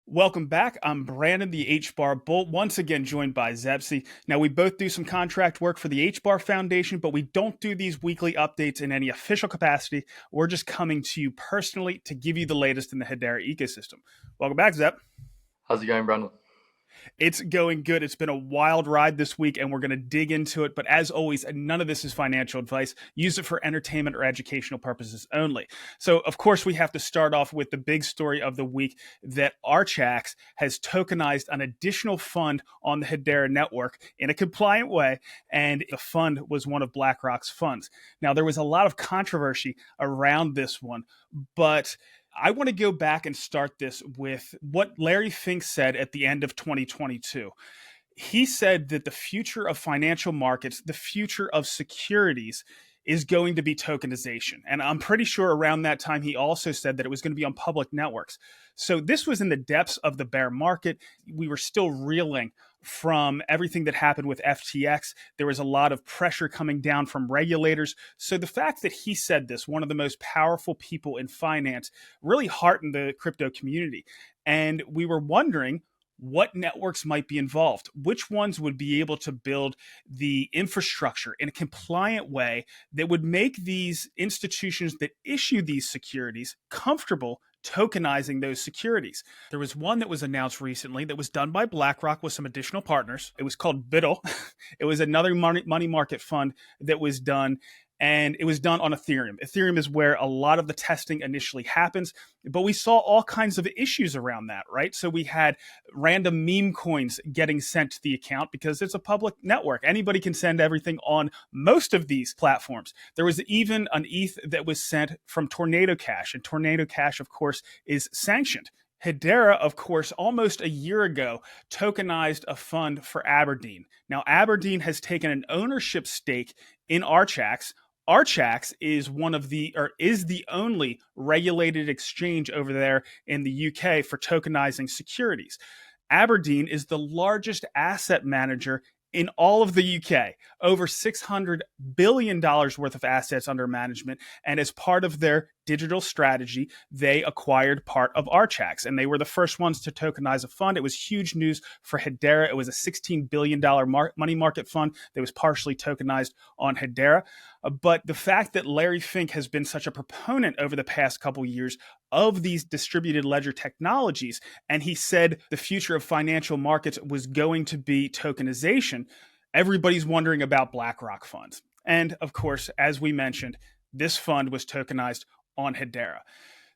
Welcome back. I'm Brandon, the HBAR Bull, once again joined by Zepsi. Now, we both do some contract work for the HBAR Foundation, but we don't do these weekly updates in any official capacity. We're just coming to you personally to give you the latest in the Hedera ecosystem. Welcome back, Zep. How's it going, Brandon? It's going good. It's been a wild ride this week, and we're going to dig into it. But as always, none of this is financial advice. Use it for entertainment or educational purposes only. So, of course, we have to start off with the big story of the week that Archax has tokenized an additional fund on the Hedera network in a compliant way, and the fund was one of BlackRock's funds. Now, there was a lot of controversy around this one, but I want to go back and start this with what Larry Fink said at the end of 2022. He said that the future of financial markets, the future of securities, is going to be tokenization. And I'm pretty sure around that time, he also said that it was going to be on public networks. So this was in the depths of the bear market. We were still reeling from everything that happened with FTX. There was a lot of pressure coming down from regulators. So the fact that he said this, one of the most powerful people in finance, really heartened the crypto community. And we were wondering what networks might be involved, which ones would be able to build the infrastructure in a compliant way that would make these institutions that issue these securities comfortable tokenizing those securities. There was one that was announced recently that was done by BlackRock with some additional partners. It was called BIDL. It was another money market fund that was done, and it was done on Ethereum. Ethereum is where a lot of the testing initially happens, but we saw all kinds of issues around that, right? So we had random meme coins getting sent to the account because it's a public network. Anybody can send everything on most of these platforms. There was even an ETH that was sent from Tornado Cash, and Tornado Cash, of course, is sanctioned. Hedera, of course, almost a year ago, tokenized a fund for Aberdeen. Now, Aberdeen has taken an ownership stake in Archax. Archax is the only regulated exchange over there in the UK for tokenizing securities. Aberdeen is the largest asset manager in all of the UK, over $600 billion worth of assets under management. And as part of their digital strategy, they acquired part of Archax, and they were the first ones to tokenize a fund. It was huge news for Hedera. It was a $16 billion money market fund that was partially tokenized on Hedera. But the fact that Larry Fink has been such a proponent over the past couple years of these distributed ledger technologies, and he said the future of financial markets was going to be tokenization, everybody's wondering about BlackRock funds. And of course, as we mentioned, this fund was tokenized on Hedera.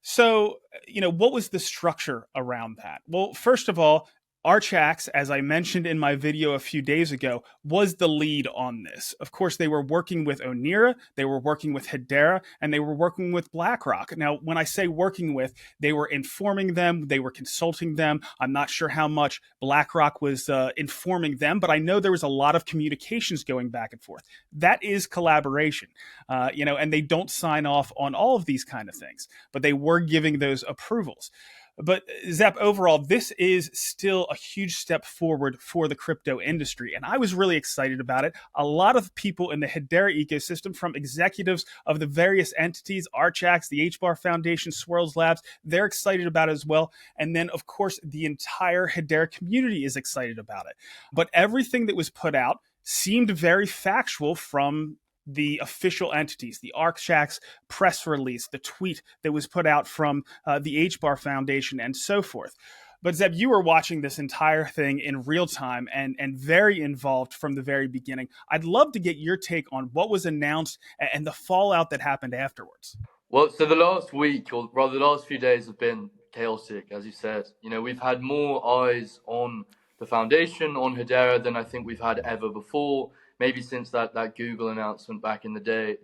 So, what was the structure around that? Well, first of all, Archax, as I mentioned in my video a few days ago, was the lead on this. Of course, they were working with Onira, they were working with Hedera, and they were working with BlackRock. Now, when I say working with, they were informing them, they were consulting them. I'm not sure how much BlackRock was informing them, but I know there was a lot of communications going back and forth. That is collaboration, and they don't sign off on all of these kind of things, but they were giving those approvals. But Zep, overall, this is still a huge step forward for the crypto industry. And I was really excited about it. A lot of people in the Hedera ecosystem, from executives of the various entities, Archax, the HBAR Foundation, Swirls Labs, they're excited about it as well. And then, of course, the entire Hedera community is excited about it. But everything that was put out seemed very factual from the official entities, the Archax press release, the tweet that was put out from the HBAR Foundation, and so forth. But Zeb, you were watching this entire thing in real time and very involved from the very beginning. I'd love to get your take on what was announced and the fallout that happened afterwards. Well, so the last week, or rather the last few days, have been chaotic, as you said. We've had more eyes on the foundation, on Hedera, than I think we've had ever before, maybe since that Google announcement back in the day.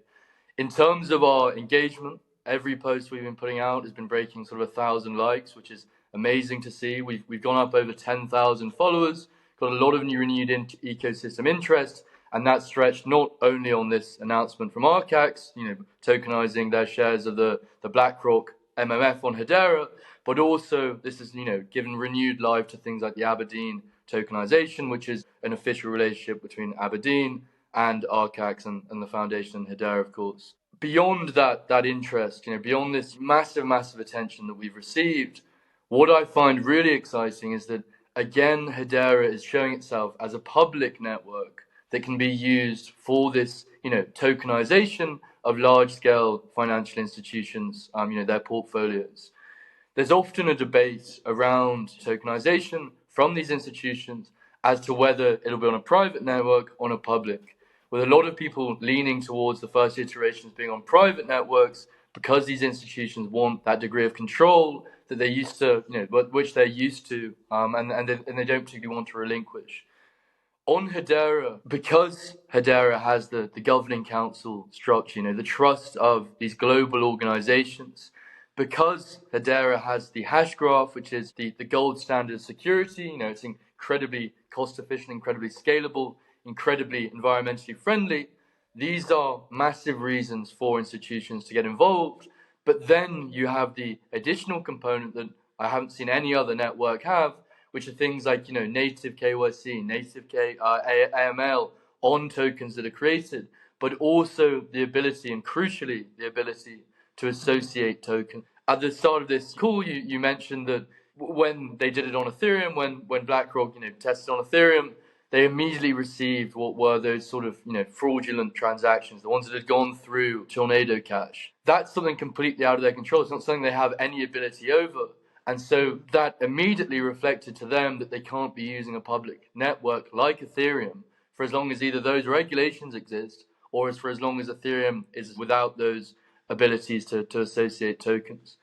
In terms of our engagement, every post we've been putting out has been breaking sort of 1,000 likes, which is amazing to see. We've gone up over 10,000 followers, got a lot of renewed ecosystem interest, and that's stretched not only on this announcement from Archax, tokenizing their shares of the BlackRock MMF on Hedera, but also this is, given renewed life to things like the Aberdeen tokenization, which is an official relationship between Aberdeen and Archax and the foundation and Hedera, of course. Beyond that interest, beyond this massive attention that we've received, What I find really exciting is that, again, Hedera is showing itself as a public network that can be used for this, tokenization of large-scale financial institutions, their portfolios. There's often a debate around tokenization from these institutions as to whether it'll be on a private network or on a public, with a lot of people leaning towards the first iterations being on private networks because these institutions want that degree of control that they're used to, which they're used to, and they don't particularly want to relinquish. On Hedera, because Hedera has the governing council structure, the trust of these global organizations, because Hedera has the hash graph, which is the gold standard of security, it's incredibly cost efficient, incredibly scalable, incredibly environmentally friendly. These are massive reasons for institutions to get involved. But then you have the additional component that I haven't seen any other network have, which are things like native KYC, native AML on tokens that are created, but also the ability, and crucially the ability, to associate tokens. At the start of this call, you mentioned that when they did it on Ethereum, when BlackRock tested on Ethereum, they immediately received what were those sort of fraudulent transactions, the ones that had gone through Tornado Cash. That's something completely out of their control. It's not something they have any ability over. And so that immediately reflected to them that they can't be using a public network like Ethereum for as long as either those regulations exist or for as long as Ethereum is without those abilities to associate tokens.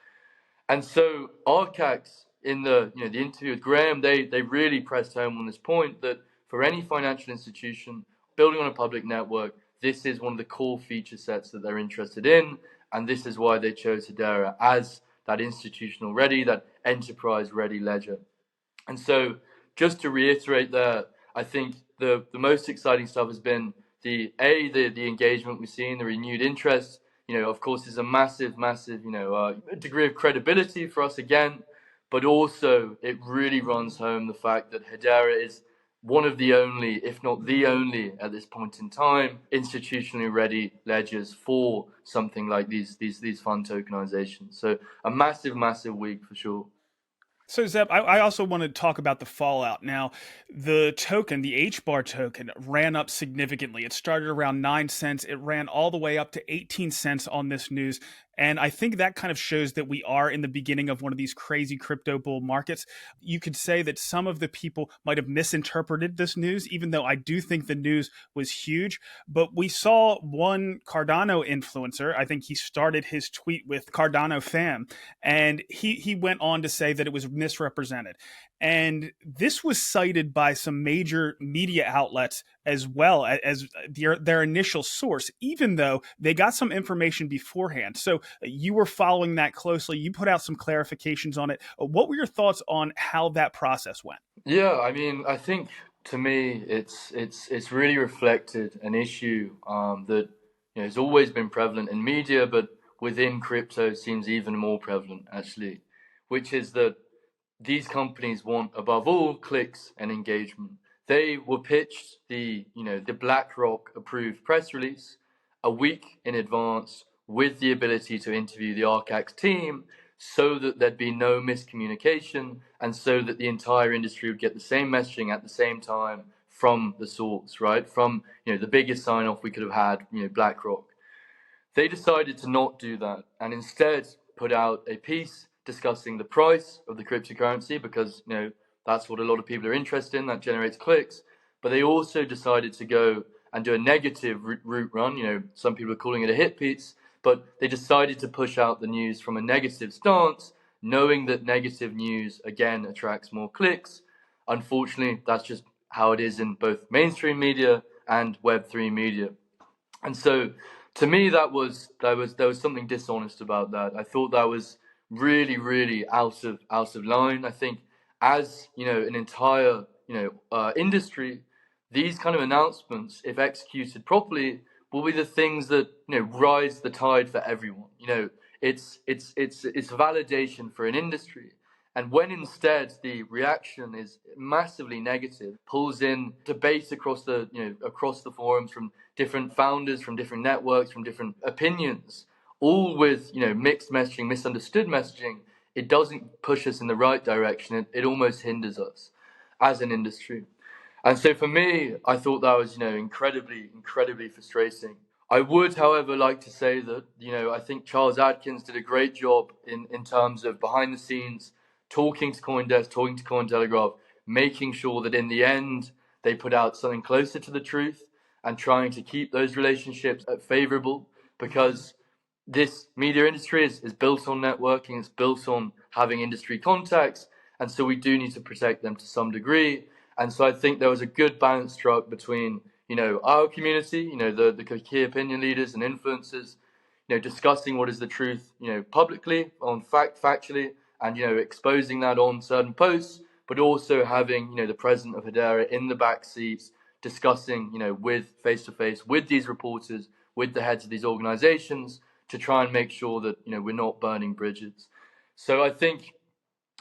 And so Archax, in the the interview with Graham, they really pressed home on this point that for any financial institution building on a public network, this is one of the core feature sets that they're interested in, and this is why they chose Hedera as that institutional ready, that enterprise ready ledger. And so just to reiterate there, I think the most exciting stuff has been the engagement we've seen, the renewed interest. Of course, is a massive degree of credibility for us again, but also it really runs home the fact that Hedera is one of the only, if not the only, at this point in time, institutionally ready ledgers for something like these fund tokenizations. So a massive week for sure. So, Zeb, I also want to talk about the fallout. Now, the token, the HBAR token, ran up significantly. It started around 9 cents. It ran all the way up to 18 cents on this news. And I think that kind of shows that we are in the beginning of one of these crazy crypto bull markets. You could say that some of the people might have misinterpreted this news, even though I do think the news was huge. But we saw one Cardano influencer, I think he started his tweet with Cardano fam, and he went on to say that it was misrepresented. And this was cited by some major media outlets as well as their initial source, even though they got some information beforehand. So you were following that closely. You put out some clarifications on it. What were your thoughts on how that process went? Yeah, I mean, I think to me, it's really reflected an issue that has always been prevalent in media, but within crypto seems even more prevalent actually, which is that these companies want, above all, clicks and engagement. They were pitched the BlackRock approved press release a week in advance with the ability to interview the Archax team so that there'd be no miscommunication and so that the entire industry would get the same messaging at the same time from the source, right? From the biggest sign off we could have had, BlackRock. They decided to not do that and instead put out a piece discussing the price of the cryptocurrency because that's what a lot of people are interested in, that generates clicks. But they also decided to go and do a negative route run. Some people are calling it a hit piece, but they decided to push out the news from a negative stance, knowing that negative news again attracts more clicks. Unfortunately, that's just how it is in both mainstream media and Web3 media. And so to me, there was something dishonest about that. I thought that was really out of line. I think as an entire industry, these kind of announcements, if executed properly, will be the things that rise the tide for everyone. It's validation for an industry. And when instead the reaction is massively negative, pulls in debate across the forums from different founders, from different networks, from different opinions, all with mixed messaging, misunderstood messaging, it doesn't push us in the right direction. It almost hinders us as an industry. And so for me, I thought that was, incredibly, incredibly frustrating. I would, however, like to say that, I think Charles Adkins did a great job in terms of behind the scenes, talking to CoinDesk, talking to Cointelegraph, making sure that in the end, they put out something closer to the truth and trying to keep those relationships favorable, because this media industry is built on networking, it's built on having industry contacts, and so we do need to protect them to some degree. And so I think there was a good balance struck between, our community, the key opinion leaders and influencers, discussing what is the truth, publicly on factually, and, exposing that on certain posts, but also having, the president of Hedera in the back seats discussing, with face to face with these reporters, with the heads of these organizations, to try and make sure that, we're not burning bridges. So I think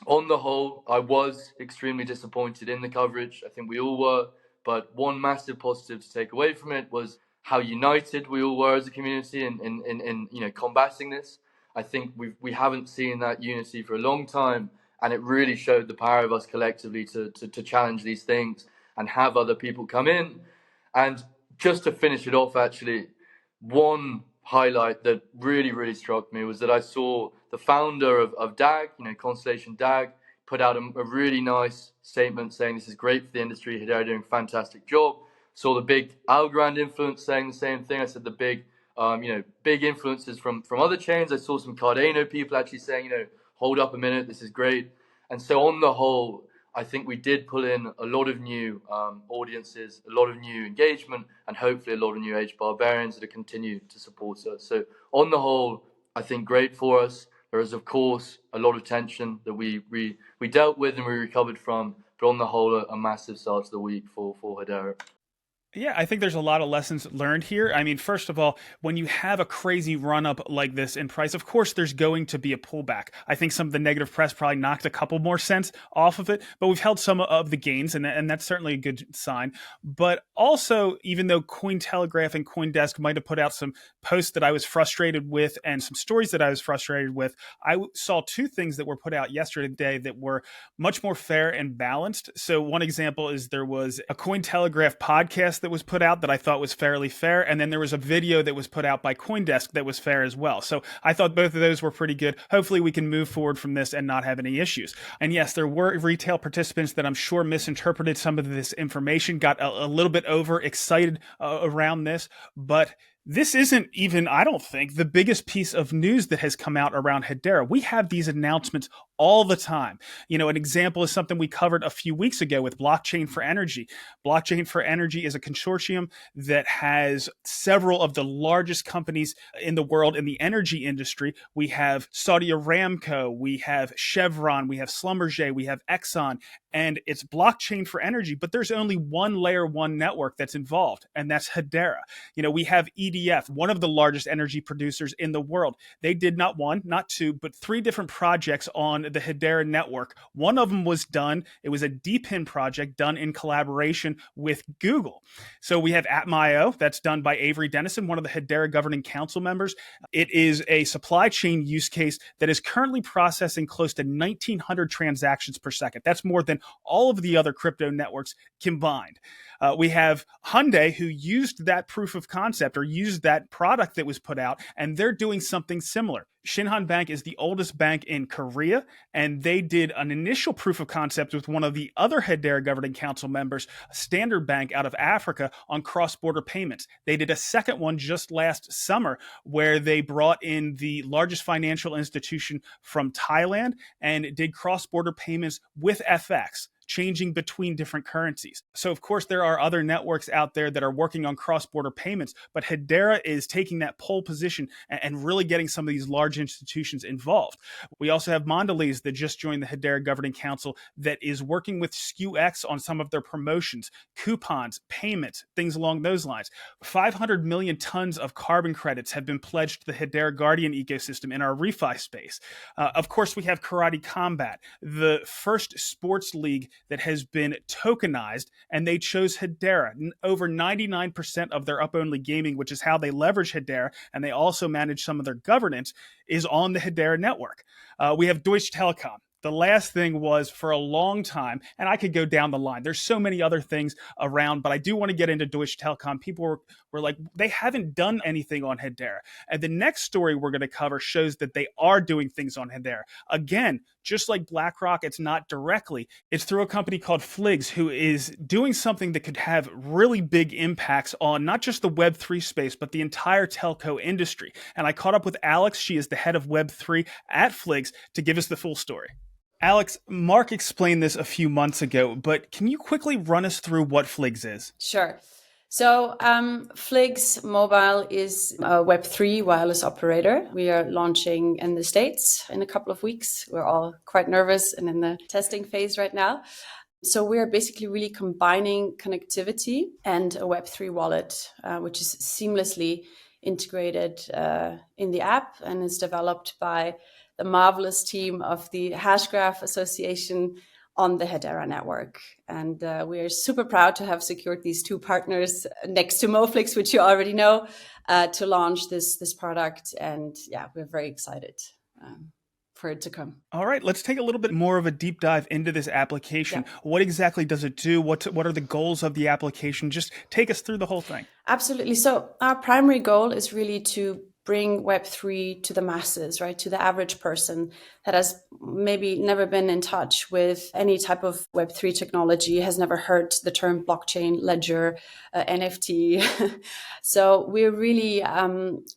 on the whole, I was extremely disappointed in the coverage. I think we all were. But one massive positive to take away from it was how united we all were as a community in combating this. I think we haven't seen that unity for a long time, and it really showed the power of us collectively to challenge these things and have other people come in. And just to finish it off, actually, one highlight that really, really struck me was that I saw the founder of DAG, Constellation DAG, put out a really nice statement saying this is great for the industry. Hedera doing a fantastic job. Saw the big Algorand influence saying the same thing. I said the big, big influences from other chains. I saw some Cardano people actually saying, hold up a minute, this is great. And so on the whole, I think we did pull in a lot of new audiences, a lot of new engagement, and hopefully a lot of new HBAR variants that continue to support us. So on the whole, I think great for us. There is, of course, a lot of tension that we dealt with and we recovered from, but on the whole, a massive start to the week for Hedera. Yeah, I think there's a lot of lessons learned here. I mean, first of all, when you have a crazy run up like this in price, of course, there's going to be a pullback. I think some of the negative press probably knocked a couple more cents off of it, but we've held some of the gains, and that's certainly a good sign. But also, even though Cointelegraph and CoinDesk might have put out some posts that I was frustrated with and some stories that I was frustrated with, I saw two things that were put out yesterday that were much more fair and balanced. So one example is there was a Cointelegraph podcast that was put out that I thought was fairly fair. And then there was a video that was put out by CoinDesk that was fair as well. So I thought both of those were pretty good. Hopefully we can move forward from this and not have any issues. And yes, there were retail participants that I'm sure misinterpreted some of this information, got a little bit overexcited around this, but this isn't even, I don't think, the biggest piece of news that has come out around Hedera. We have these announcements all the time. An example is something we covered a few weeks ago with Blockchain for Energy. Blockchain for Energy is a consortium that has several of the largest companies in the world in the energy industry. We have Saudi Aramco, we have Chevron, we have Schlumberger, we have Exxon, and it's Blockchain for Energy, but there's only one layer one network that's involved, and that's Hedera. We have EDF, one of the largest energy producers in the world. They did not one, not two, but three different projects on the Hedera network. One of them was done. It was a DPIN project done in collaboration with Google. So we have Atmio, that's done by Avery Dennison, one of the Hedera governing council members. It is a supply chain use case that is currently processing close to 1,900 transactions per second. That's more than all of the other crypto networks combined. We have Hyundai, who used that proof of concept or used that product that was put out, and they're doing something similar. Shinhan Bank is the oldest bank in Korea, and they did an initial proof of concept with one of the other Hedera governing council members, Standard Bank out of Africa, on cross-border payments. They did a second one just last summer where they brought in the largest financial institution from Thailand and did cross-border payments with FX, changing between different currencies. So of course there are other networks out there that are working on cross-border payments, but Hedera is taking that pole position and really getting some of these large institutions involved. We also have Mondelez that just joined the Hedera Governing Council that is working with SKUX on some of their promotions, coupons, payments, things along those lines. 500 million tons of carbon credits have been pledged to the Hedera Guardian ecosystem in our refi space. Of course, we have Karate Combat, the first sports league that has been tokenized, and they chose Hedera. Over 99% of their up-only gaming, which is how they leverage Hedera, and they also manage some of their governance, is on the Hedera network. We have Deutsche Telekom. The last thing was for a long time, and I could go down the line. There's so many other things around, but I do want to get into Deutsche Telekom. People were like, they haven't done anything on Hedera. And the next story we're going to cover shows that they are doing things on Hedera. Again, just like BlackRock, it's not directly. It's through a company called Fliggs, who is doing something that could have really big impacts on not just the Web3 space, but the entire telco industry. And I caught up with Alex. She is the head of Web3 at Fliggs to give us the full story. Alex, Mark explained this a few months ago, but can you quickly run us through what Fliggs is? Sure. So Fliggs Mobile is a Web3 wireless operator. We are launching in the States in a couple of weeks. We're all quite nervous and in the testing phase right now. So we're basically really combining connectivity and a Web3 wallet, which is seamlessly integrated in the app and is developed by the marvelous team of the Hashgraph Association on the Hedera network. And we are super proud to have secured these two partners next to MoFlix, which you already know, to launch this product. And yeah, we're very excited for it to come. All right, let's take a little bit more of a deep dive into this application. Yeah. What exactly does it do? What are the goals of the application? Just take us through the whole thing. Absolutely. So our primary goal is really to bring Web3 to the masses, right? To the average person that has maybe never been in touch with any type of Web3 technology, has never heard the term blockchain, ledger, NFT. So we're really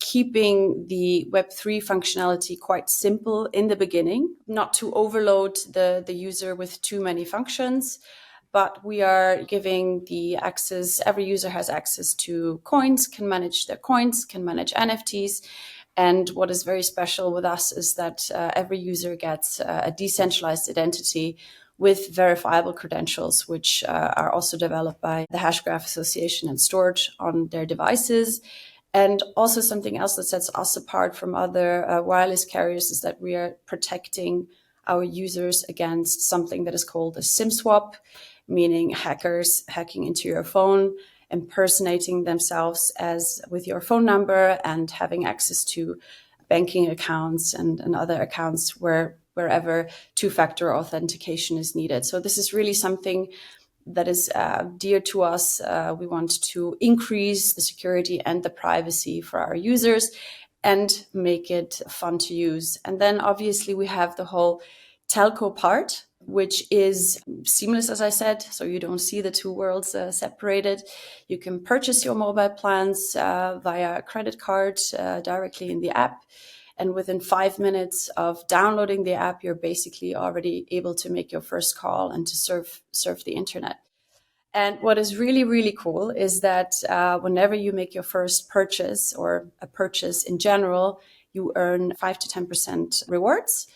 keeping the Web3 functionality quite simple in the beginning, not to overload the user with too many functions. But we are giving the access, every user has access to coins, can manage their coins, can manage NFTs. And what is very special with us is that every user gets a decentralized identity with verifiable credentials, which are also developed by the Hashgraph Association and stored on their devices. And also something else that sets us apart from other wireless carriers is that we are protecting our users against something that is called a SIM swap, meaning hackers hacking into your phone, impersonating themselves as with your phone number and having access to banking accounts and other accounts wherever two-factor authentication is needed. So this is really something that is dear to us. We want to increase the security and the privacy for our users and make it fun to use. And then obviously we have the whole telco part, which is seamless, as I said, so you don't see the two worlds separated. You can purchase your mobile plans via credit card directly in the app. And within 5 minutes of downloading the app, you're basically already able to make your first call and to surf the internet. And what is really, really cool is that whenever you make your first purchase or a purchase in general, you earn 5 to 10% rewards.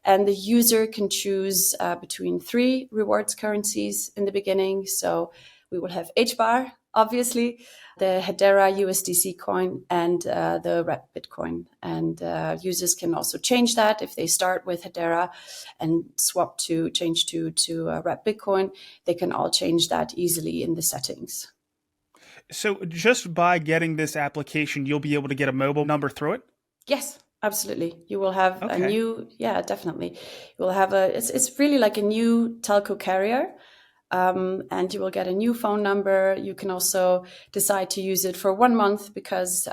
And the user can choose between 3 rewards currencies in the beginning. So we will have HBAR, obviously, the Hedera USDC coin, and the Rep Bitcoin. And users can also change that if they start with Hedera and change to Rep Bitcoin. They can all change that easily in the settings. So just by getting this application, you'll be able to get a mobile number through it? Yes. Absolutely. You will have a new, definitely. You will have it's really like a new telco carrier, and you will get a new phone number. You can also decide to use it for 1 month because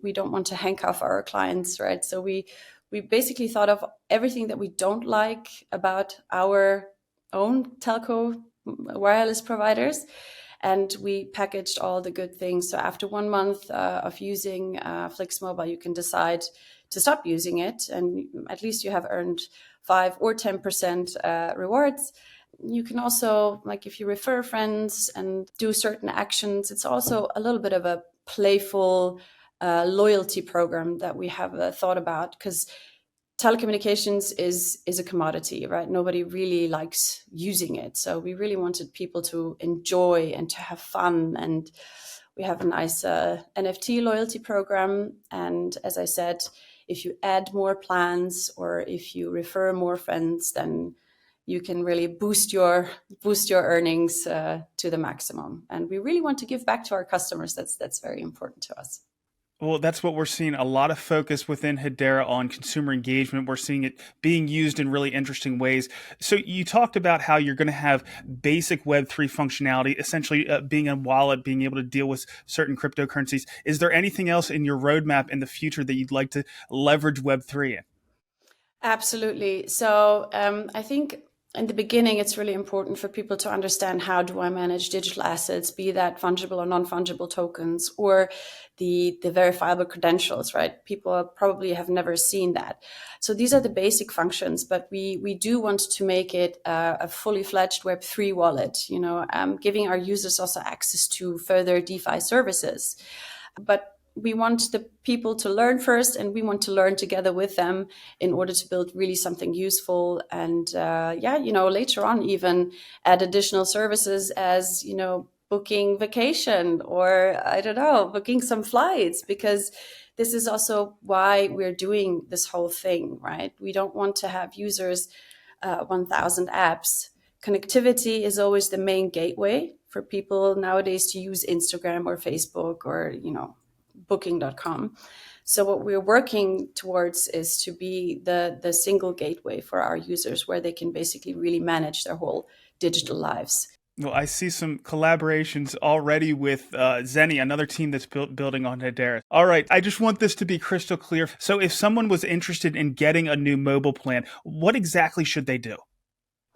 we don't want to handcuff our clients, right? So we basically thought of everything that we don't like about our own telco wireless providers, and we packaged all the good things. So after 1 month of using Fliggs Mobile, you can decide to stop using it, and at least you have earned 5 or 10% rewards. You can also, like if you refer friends and do certain actions, it's also a little bit of a playful loyalty program that we have thought about, because telecommunications is a commodity, right? Nobody really likes using it. So we really wanted people to enjoy and to have fun. And we have a nice NFT loyalty program. And as I said, if you add more plans or if you refer more friends, then you can really boost your earnings to the maximum. And we really want to give back to our customers. That's very important to us. Well, that's what we're seeing. A lot of focus within Hedera on consumer engagement. We're seeing it being used in really interesting ways. So you talked about how you're going to have basic Web3 functionality, essentially being a wallet, being able to deal with certain cryptocurrencies. Is there anything else in your roadmap in the future that you'd like to leverage Web3 in? Absolutely. So I think in the beginning, it's really important for people to understand, how do I manage digital assets, be that fungible or non-fungible tokens, or the verifiable credentials, right? People probably have never seen that. So these are the basic functions, but we do want to make it a fully fledged Web3 wallet, giving our users also access to further DeFi services. But we want the people to learn first, and we want to learn together with them in order to build really something useful. And later on, even add additional services as, booking vacation, or booking some flights, because this is also why we're doing this whole thing, right? We don't want to have users 1,000 apps. Connectivity is always the main gateway for people nowadays to use Instagram or Facebook or, booking.com. So what we're working towards is to be the single gateway for our users, where they can basically really manage their whole digital lives. Well, I see some collaborations already with Zeni, another team that's building on Hedera. All right, I just want this to be crystal clear. So if someone was interested in getting a new mobile plan, what exactly should they do?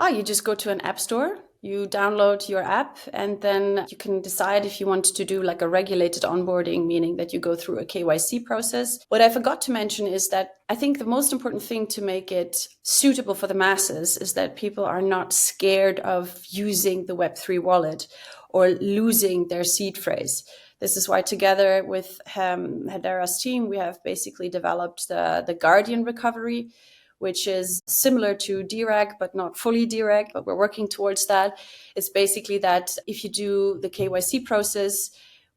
You just go to an app store, you download your app, and then you can decide if you want to do like a regulated onboarding, meaning that you go through a KYC process. What I forgot to mention is that I think the most important thing to make it suitable for the masses is that people are not scared of using the Web3 wallet or losing their seed phrase. This is why, together with Hedera's team, we have basically developed the Guardian recovery, which is similar to DREG, but not fully DREG, but we're working towards that. It's basically that if you do the KYC process,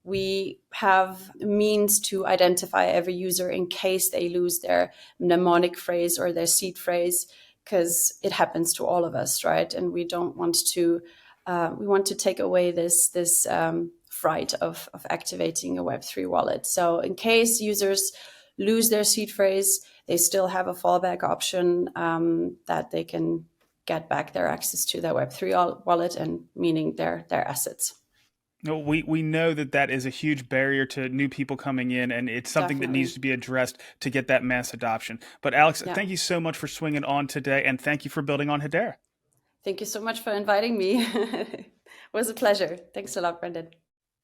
we have means to identify every user in case they lose their mnemonic phrase or their seed phrase, because it happens to all of us, right? And we don't want to, we want to take away this fright of activating a Web3 wallet. So in case users lose their seed phrase, they still have a fallback option that they can get back their access to their Web3 wallet, and meaning their assets. No, we know that is a huge barrier to new people coming in, and it's something that needs to be addressed to get that mass adoption. But Alex, thank you so much for swinging on today, and thank you for building on Hedera. Thank you so much for inviting me. It was a pleasure. Thanks a lot, Brendan.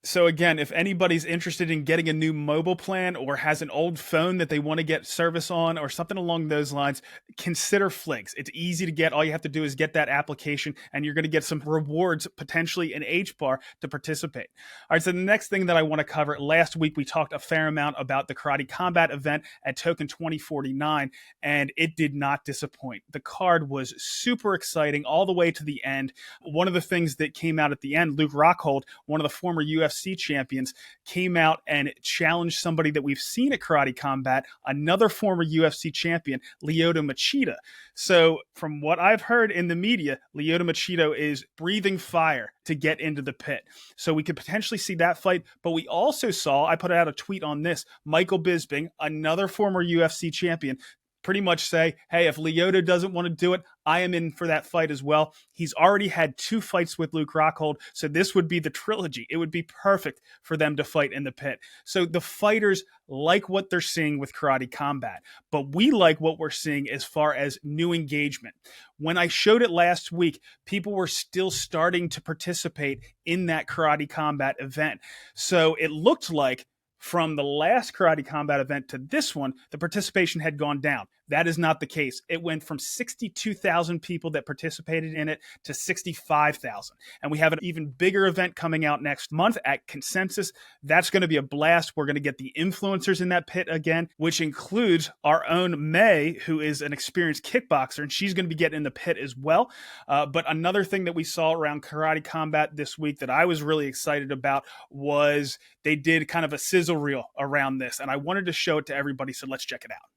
So again, if anybody's interested in getting a new mobile plan or has an old phone that they want to get service on or something along those lines, consider Fliggs. It's easy to get. All you have to do is get that application, and you're going to get some rewards, potentially in HBAR, to participate. All right, so the next thing that I want to cover, last week we talked a fair amount about the Karate Combat event at Token 2049, and it did not disappoint. The card was super exciting all the way to the end. One of the things that came out at the end, Luke Rockhold, one of the former UFC champions, came out and challenged somebody that we've seen at Karate Combat, another former UFC champion, Lyoto Machida. So from what I've heard in the media, Lyoto Machida is breathing fire to get into the pit. So we could potentially see that fight. But we also saw, I put out a tweet on this, Michael Bisping, another former UFC champion, pretty much say, hey, if Lyoto doesn't want to do it, I am in for that fight as well. He's already had 2 fights with Luke Rockhold, so this would be the trilogy. It would be perfect for them to fight in the pit. So the fighters like what they're seeing with Karate Combat, but we like what we're seeing as far as new engagement. When I showed it last week, people were still starting to participate in that Karate Combat event. So it looked like from the last Karate Combat event to this one, the participation had gone down. That is not the case. It went from 62,000 people that participated in it to 65,000. And we have an even bigger event coming out next month at Consensus. That's going to be a blast. We're going to get the influencers in that pit again, which includes our own May, who is an experienced kickboxer, and she's going to be getting in the pit as well. But another thing that we saw around Karate Combat this week that I was really excited about was they did kind of a sizzle reel around this, and I wanted to show it to everybody, so let's check it out.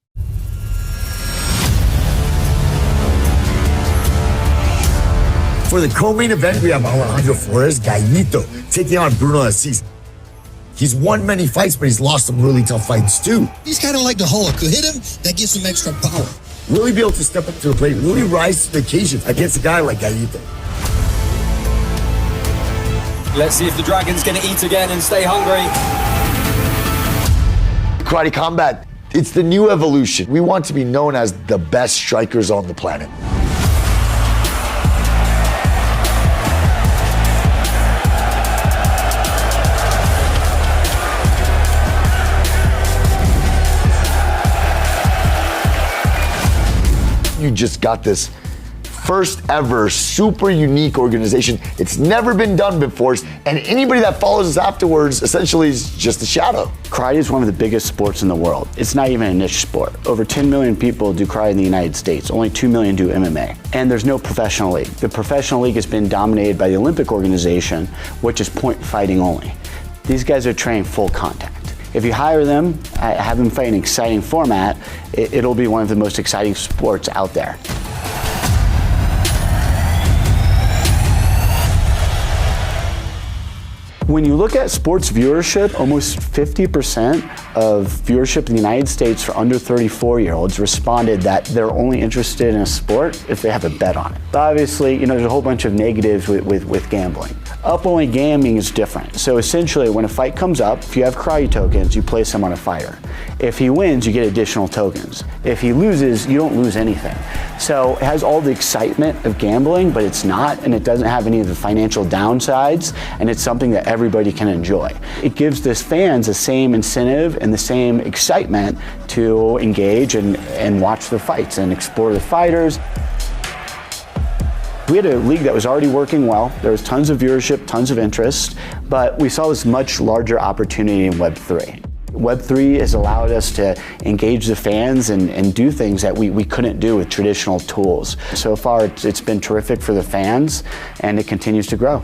For the co-main event, we have Alejandro Flores, Gallito, taking on Bruno Assis. He's won many fights, but he's lost some really tough fights too. He's kind of like the Hulk. You hit him, that gives him extra power. Really be able to step up to the plate, really rise to the occasion against a guy like Gallito. Let's see if the Dragon's going to eat again and stay hungry. Karate Combat, it's the new evolution. We want to be known as the best strikers on the planet. You just got this first ever super unique organization. It's never been done before, and anybody that follows us afterwards essentially is just a shadow. Karate is one of the biggest sports in the world. It's not even a niche sport. Over 10 million people do karate in the United States. Only 2 million do MMA. And there's no professional league. The professional league has been dominated by the Olympic organization, which is point fighting only. These guys are trained full contact. If you hire them, have them fight in an exciting format, it'll be one of the most exciting sports out there. When you look at sports viewership, almost 50% of viewership in the United States for under 34-year-olds responded that they're only interested in a sport if they have a bet on it. But obviously, there's a whole bunch of negatives with gambling. Up-only gaming is different. So essentially, when a fight comes up, if you have karate tokens, you place them on a fighter. If he wins, you get additional tokens. If he loses, you don't lose anything. So it has all the excitement of gambling, but it's not, and it doesn't have any of the financial downsides, and it's something that everybody can enjoy. It gives the fans the same incentive and the same excitement to engage and watch the fights and explore the fighters. We had a league that was already working well. There was tons of viewership, tons of interest, but we saw this much larger opportunity in Web3. Web3 has allowed us to engage the fans and do things that we couldn't do with traditional tools. So far, it's been terrific for the fans, and it continues to grow.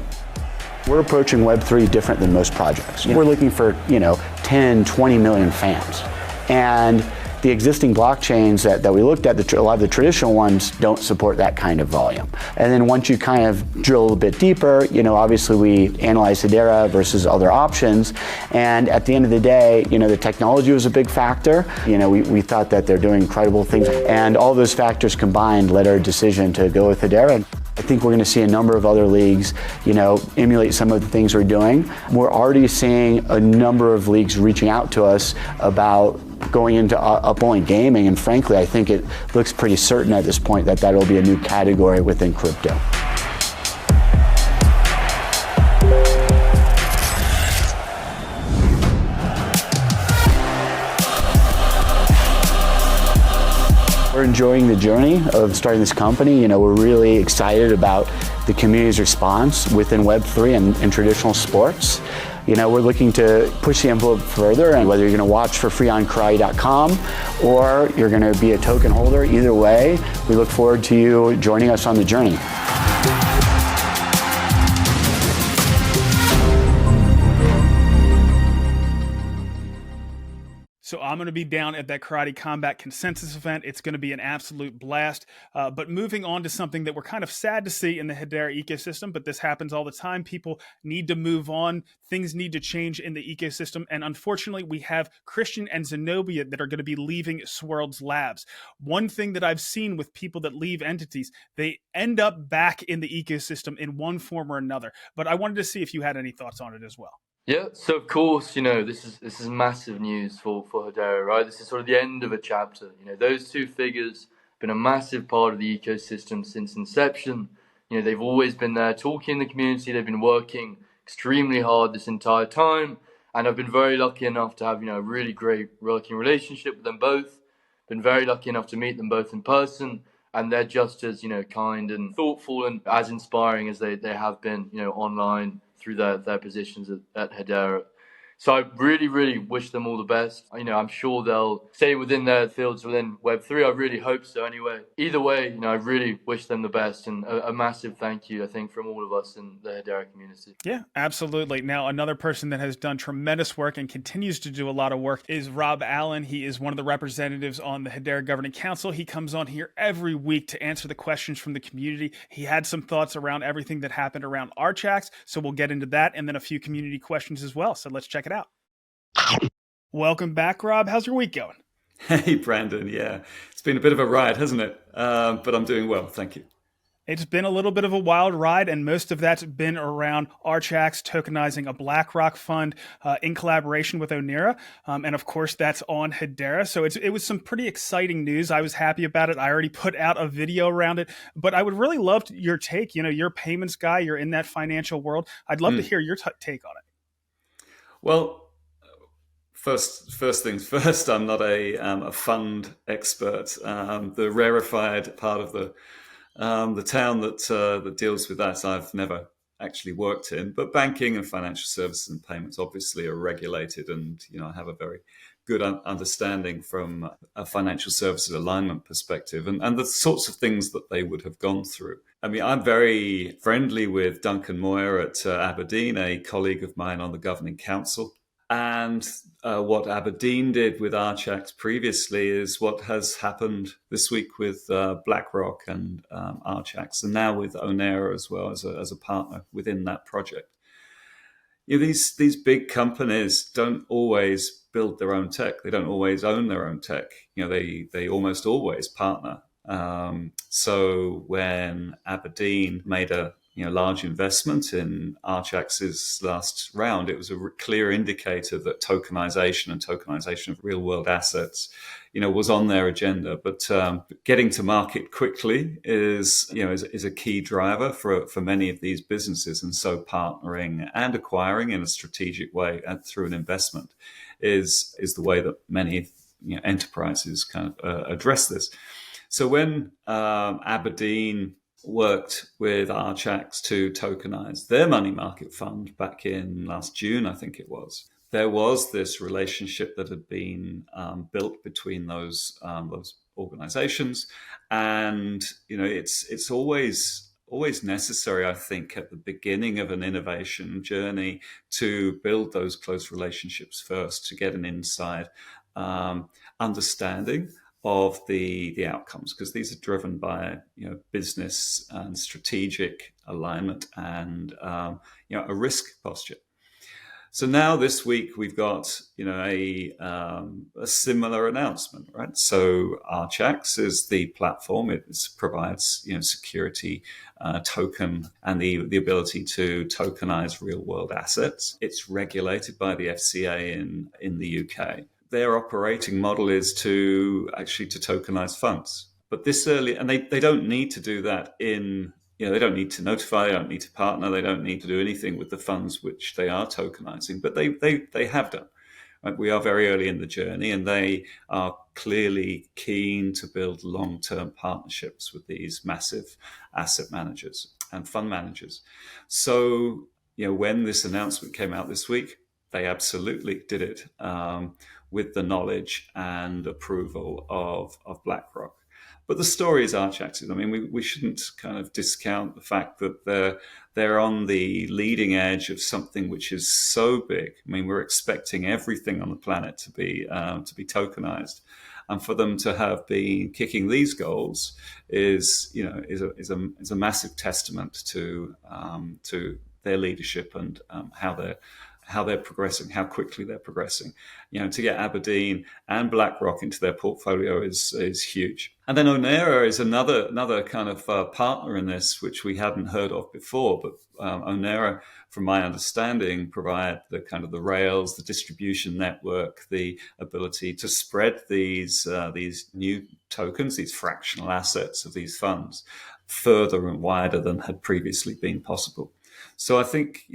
We're approaching Web3 different than most projects. We're looking for 10, 20 million fans. And the existing blockchains that we looked at, a lot of the traditional ones don't support that kind of volume. And then once you kind of drill a little bit deeper, obviously we analyze Hedera versus other options. And at the end of the day, the technology was a big factor. We thought that they're doing incredible things. And all those factors combined led our decision to go with Hedera. I think we're going to see a number of other leagues, emulate some of the things we're doing. We're already seeing a number of leagues reaching out to us about going into up-only gaming, and frankly, I think it looks pretty certain at this point that that'll be a new category within crypto. We're enjoying the journey of starting this company. We're really excited about the community's response within Web3 and traditional sports. We're looking to push the envelope further, and whether you're going to watch for free on karate.com or you're going to be a token holder, either way, we look forward to you joining us on the journey. So I'm going to be down at that Karate Combat Consensus event. It's going to be an absolute blast. But moving on to something that we're kind of sad to see in the Hedera ecosystem, but this happens all the time. People need to move on. Things need to change in the ecosystem. And unfortunately, we have Christian and Zenobia that are going to be leaving Swirlds Labs. One thing that I've seen with people that leave entities, they end up back in the ecosystem in one form or another. But I wanted to see if you had any thoughts on it as well. Yeah, so of course, this is massive news for Hedera, right? This is sort of the end of a chapter. Those two figures have been a massive part of the ecosystem since inception. They've always been there talking in the community. They've been working extremely hard this entire time, and I've been very lucky enough to have a really great working relationship with them both. Been very lucky enough to meet them both in person, and they're just as kind and thoughtful and as inspiring as they have been online through their positions at Hedera. So I really, really wish them all the best. I'm sure they'll stay within their fields within Web3. I really hope so anyway. Either way, I really wish them the best, and a massive thank you, I think, from all of us in the Hedera community. Yeah, absolutely. Now, another person that has done tremendous work and continues to do a lot of work is Rob Allen. He is one of the representatives on the Hedera Governing Council. He comes on here every week to answer the questions from the community. He had some thoughts around everything that happened around Archax, so we'll get into that, and then a few community questions as well. So let's check it out. Welcome back, Rob. How's your week going? Hey, Brandon. Yeah, it's been a bit of a ride, hasn't it? But I'm doing well. Thank you. It's been a little bit of a wild ride, and most of that's been around Archax tokenizing a BlackRock fund in collaboration with Onera. And of course, that's on Hedera. So it was some pretty exciting news. I was happy about it. I already put out a video around it, but I would really love your take. You're a payments guy. You're in that financial world. I'd love to hear your take on it. Well, first things first, I'm not a fund expert. The rarefied part of the town that deals with that, I've never actually worked in. But banking and financial services and payments obviously are regulated, and I have a very good understanding from a financial services alignment perspective, and the sorts of things that they would have gone through. I mean, I'm very friendly with Duncan Moyer at Aberdeen, a colleague of mine on the governing council. And what Aberdeen did with Archax previously is what has happened this week with BlackRock and Archax, and now with Onera as well as a partner within that project. These big companies don't always build their own tech. They don't always own their own tech. They almost always partner. So when Aberdeen made a large investment in Archax's last round, it was a clear indicator that tokenization of real world assets, was on their agenda. But getting to market quickly is a key driver for many of these businesses. And so partnering and acquiring in a strategic way and through an investment is the way that many enterprises kind of address this. So when Aberdeen worked with Archax to tokenize their money market fund back in last June, I think it was, there was this relationship that had been built between those organizations, and it's always necessary, I think, at the beginning of an innovation journey to build those close relationships first to get an inside understanding of the outcomes, because these are driven by business and strategic alignment and a risk posture. So now this week we've got a similar announcement, right? So Archax is the platform. It provides security, token, and the ability to tokenize real world assets. It's regulated by the FCA in the UK. Their operating model is to tokenize funds. But this early, and they don't need to do that they don't need to notify, they don't need to partner, they don't need to do anything with the funds which they are tokenizing, but they have done. Right? We are very early in the journey, and they are clearly keen to build long-term partnerships with these massive asset managers and fund managers. So, when this announcement came out this week, they absolutely did it with the knowledge and approval of BlackRock. But the story is Archax's. I mean, we shouldn't kind of discount the fact that they're on the leading edge of something which is so big. I mean, we're expecting everything on the planet to be tokenized, and for them to have been kicking these goals is a massive testament to their leadership and how they're progressing, how quickly they're progressing. To get Aberdeen and BlackRock into their portfolio is huge. And then Onera is another kind of partner in this, which we hadn't heard of before. But Onera, from my understanding, provide the kind of the rails, the distribution network, the ability to spread these new tokens, these fractional assets of these funds, further and wider than had previously been possible. So I think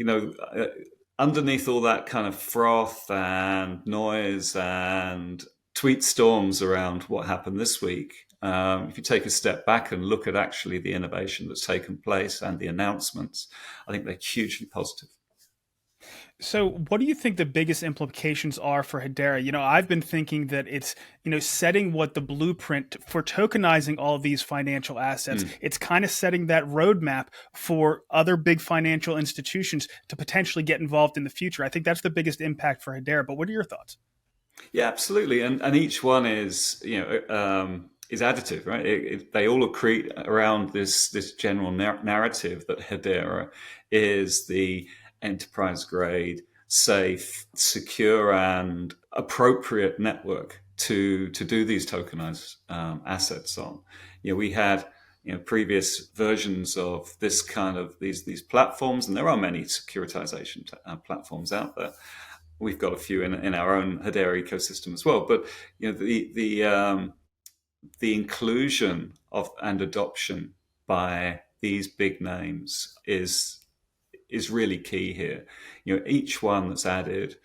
underneath all that kind of froth and noise and tweet storms around what happened this week, if you take a step back and look at actually the innovation that's taken place and the announcements, I think they're hugely positive. So, what do you think the biggest implications are for Hedera? I've been thinking that it's, setting what the blueprint for tokenizing all of these financial assets. It's kind of setting that roadmap for other big financial institutions to potentially get involved in the future. I think that's the biggest impact for Hedera. But what are your thoughts? Yeah, absolutely. And each one is, is additive, right? They all accrete around this general narrative that Hedera is the enterprise grade, safe, secure, and appropriate network to do these tokenized assets on. We had previous versions of this kind of these platforms, and there are many securitization platforms out there. We've got a few in our own Hedera ecosystem as well. But the inclusion of and adoption by these big names is really key here. Each one that's added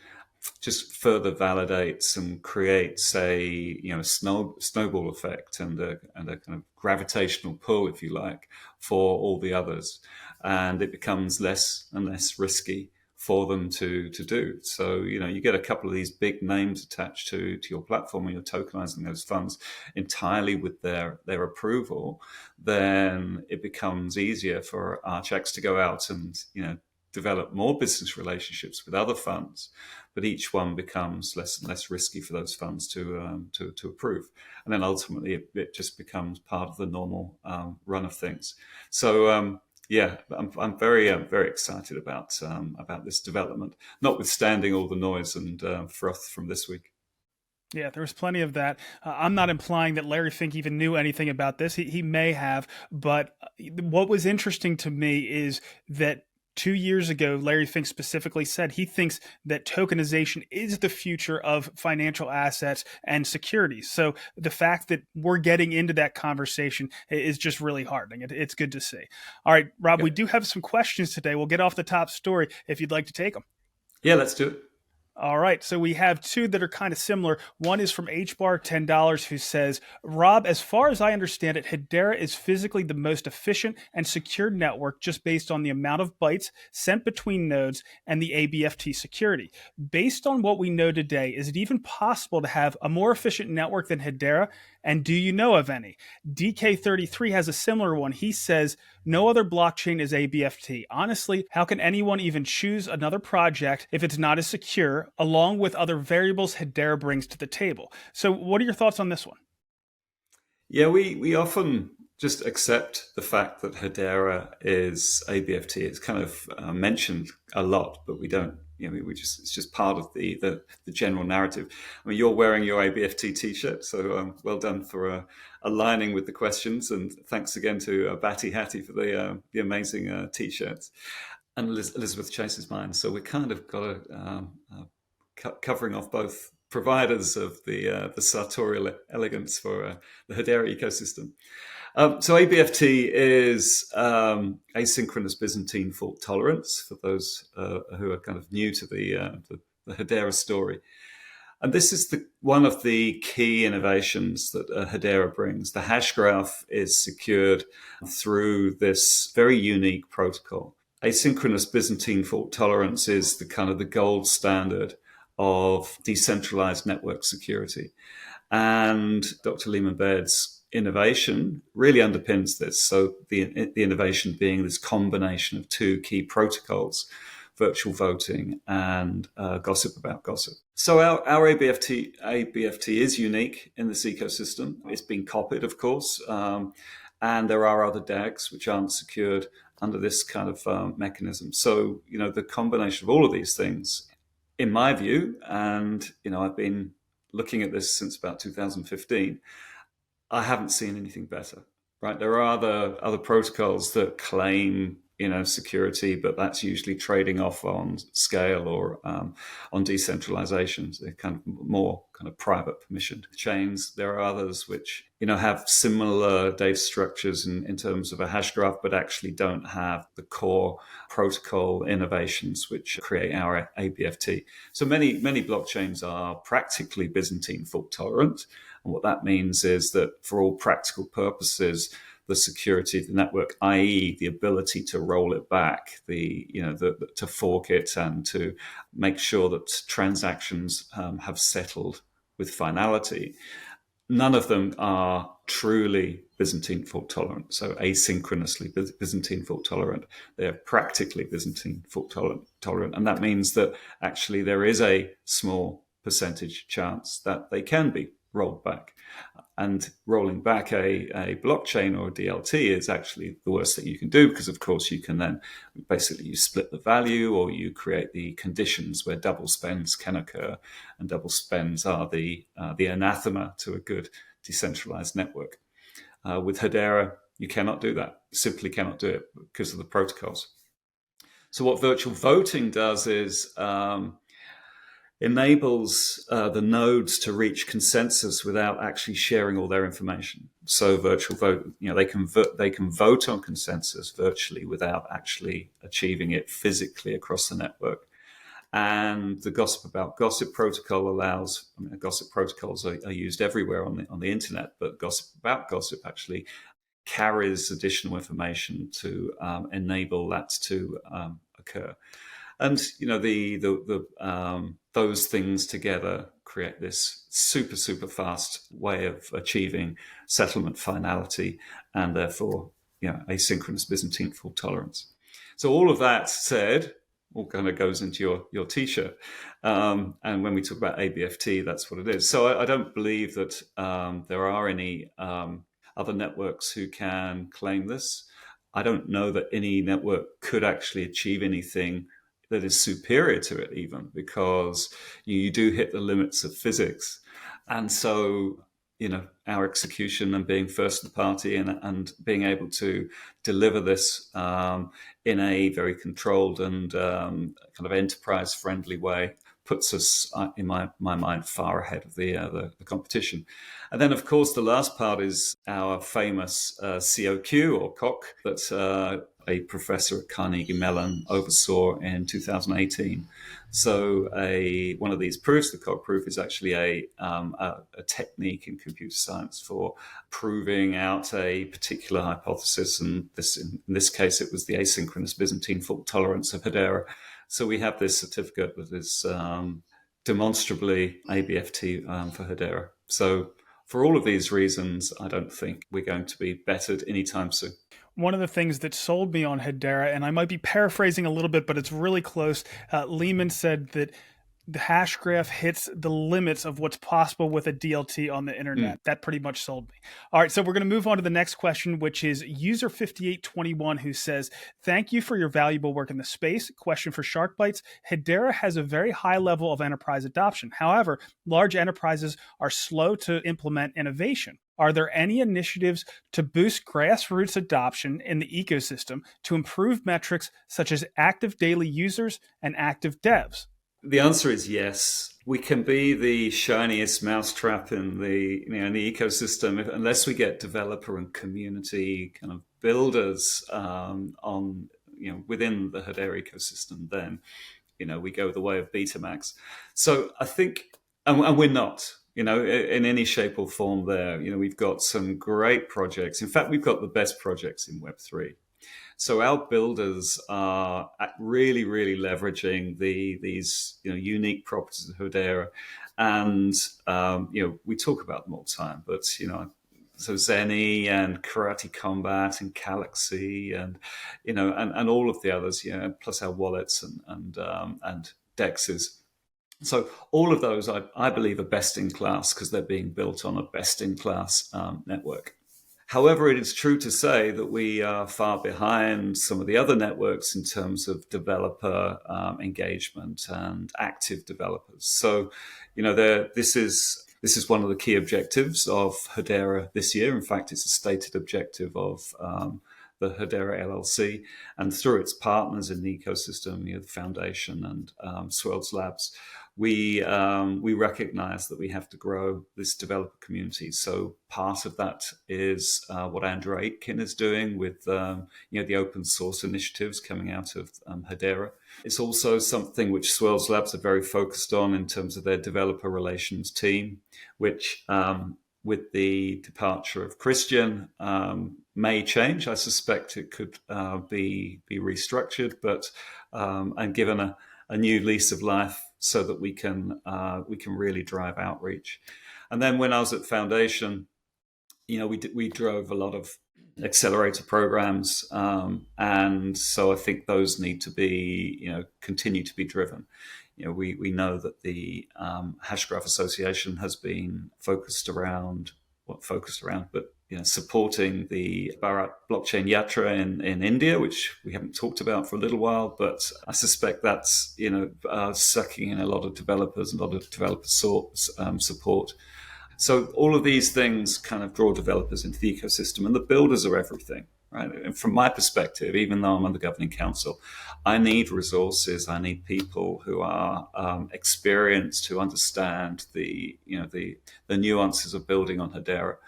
just further validates and creates a snowball effect and a kind of gravitational pull, if you like, for all the others, and it becomes less and less risky for them to do. So, you get a couple of these big names attached to your platform and you're tokenizing those funds entirely with their approval, then it becomes easier for Archax to go out and, develop more business relationships with other funds, but each one becomes less and less risky for those funds to approve. And then ultimately it just becomes part of the normal run of things. So, yeah, I'm very excited about this development, notwithstanding all the noise and froth from this week. Yeah, there was plenty of that. I'm not implying that Larry Fink even knew anything about this. He may have, but what was interesting to me is that 2 years ago, Larry Fink specifically said he thinks that tokenization is the future of financial assets and securities. So the fact that we're getting into that conversation is just really heartening. It's good to see. All right, Rob, we do have some questions today. We'll get off the top story if you'd like to take them. Yeah, let's do it. All right, so we have two that are kind of similar. One is from HBAR $10, who says, Rob, as far as I understand it, Hedera is physically the most efficient and secure network just based on the amount of bytes sent between nodes and the ABFT security. Based on what we know today, is it even possible to have a more efficient network than Hedera? And do you know of any? DK33 has a similar one. He says, no other blockchain is ABFT. Honestly, how can anyone even choose another project if it's not as secure, along with other variables Hedera brings to the table? So what are your thoughts on this one? Yeah, we often just accept the fact that Hedera is ABFT. It's kind of mentioned a lot, but we don't. It's just part of the general narrative. I mean, you're wearing your ABFT t-shirt, so well done for aligning with the questions, and thanks again to Batty Hattie for the amazing t-shirts. And Elizabeth Chase's mine. So we kind of got covering off both providers of the sartorial elegance for the Hedera ecosystem. So ABFT is asynchronous Byzantine fault tolerance, for those who are kind of new to the Hedera story. And this is one of the key innovations that Hedera brings. The hash graph is secured through this very unique protocol. Asynchronous Byzantine fault tolerance is the gold standard of decentralized network security. And Dr. Leemon innovation really underpins this. So the innovation being this combination of two key protocols, virtual voting and gossip about gossip. So our ABFT is unique in this ecosystem. It's been copied, of course, and there are other DAGs which aren't secured under this kind of mechanism. So, the combination of all of these things, in my view, and, I've been looking at this since about 2015, I haven't seen anything better, right? There are other protocols that claim, security, but that's usually trading off on scale or on decentralization. So they're kind of more kind of private permissioned chains. There are others which, have similar data structures in terms of a hash graph, but actually don't have the core protocol innovations which create our ABFT. So many blockchains are practically Byzantine fault tolerant. And what that means is that for all practical purposes, the security of the network, i.e., the ability to roll it back, to fork it, and to make sure that transactions have settled with finality. None of them are truly Byzantine fault tolerant, so asynchronously Byzantine fault tolerant. They're practically Byzantine fault tolerant, and that means that actually there is a small percentage chance that they can be rolled back. And rolling back a blockchain or a DLT is actually the worst that you can do, because of course you can then basically you split the value, or you create the conditions where double spends can occur, and double spends are the anathema to a good decentralized network. With Hedera, you cannot do that. You simply cannot do it because of the protocols. So what virtual voting does is enables the nodes to reach consensus without actually sharing all their information. So virtual vote, they can vote on consensus virtually without actually achieving it physically across the network. And the gossip about gossip protocol allows, gossip protocols are used everywhere on the internet, but gossip about gossip actually carries additional information to enable that to occur. And those things together create this super fast way of achieving settlement finality, and therefore asynchronous Byzantine fault tolerance. So all of that said, all kind of goes into your t-shirt. And when we talk about ABFT, that's what it is. So I don't believe that there are any other networks who can claim this. I don't know that any network could actually achieve anything that is superior to it, even, because you do hit the limits of physics. And so, our execution and being first to the party and being able to deliver this in a very controlled and kind of enterprise-friendly way puts us, in my mind, far ahead of the competition. And then, of course, the last part is our famous COQ or COC that a professor at Carnegie Mellon oversaw in 2018. So one of these proofs, the COC proof, is actually a technique in computer science for proving out a particular hypothesis. And in this case, it was the asynchronous Byzantine fault tolerance of Hedera. So we have this certificate that is demonstrably ABFT for Hedera. So for all of these reasons, I don't think we're going to be bettered anytime soon. One of the things that sold me on Hedera, and I might be paraphrasing a little bit, but it's really close. Leemon said that the hash graph hits the limits of what's possible with a DLT on the internet. That pretty much sold me. All right, so we're going to move on to the next question, which is user 5821, who says, thank you for your valuable work in the space. Question for Shark Bites. Hedera has a very high level of enterprise adoption. However, large enterprises are slow to implement innovation. Are there any initiatives to boost grassroots adoption in the ecosystem to improve metrics such as active daily users and active devs? The answer is yes. We can be the shiniest mousetrap in the in the ecosystem unless we get developer and community kind of builders on within the Hedera ecosystem. Then we go the way of Betamax. So I think, and we're not. In any shape or form there. We've got some great projects. In fact, we've got the best projects in Web3. So our builders are really, really leveraging these unique properties of Hedera. And, we talk about them all the time, but, so Zeni and Karate Combat and Galaxy and all of the others, plus our wallets and DEXs. So all of those, I believe, are best in class because they're being built on a best in class network. However, it is true to say that we are far behind some of the other networks in terms of developer engagement and active developers. So, this is one of the key objectives of Hedera this year. In fact, it's a stated objective of the Hedera LLC, and through its partners in the ecosystem, the foundation and Swirls Labs, we recognize that we have to grow this developer community. So part of that is what Andrew Aitken is doing with the open source initiatives coming out of Hedera. It's also something which Swirls Labs are very focused on in terms of their developer relations team, which with the departure of Christian, may change. I suspect it could be restructured, but and given a new lease of life so that we can really drive outreach. And then when I was at Foundation, we drove a lot of accelerator programs, and so I think those need to be continue to be driven. We know that the Hashgraph Association has been focused around, but supporting the Bharat blockchain yatra in India, which we haven't talked about for a little while, but I suspect that's sucking in a lot of developers and a lot of developer support. So all of these things kind of draw developers into the ecosystem, and the builders are everything, right? And from my perspective, even though I'm on the governing council, I need resources. I need people who are experienced, who understand the nuances of building on Hedera.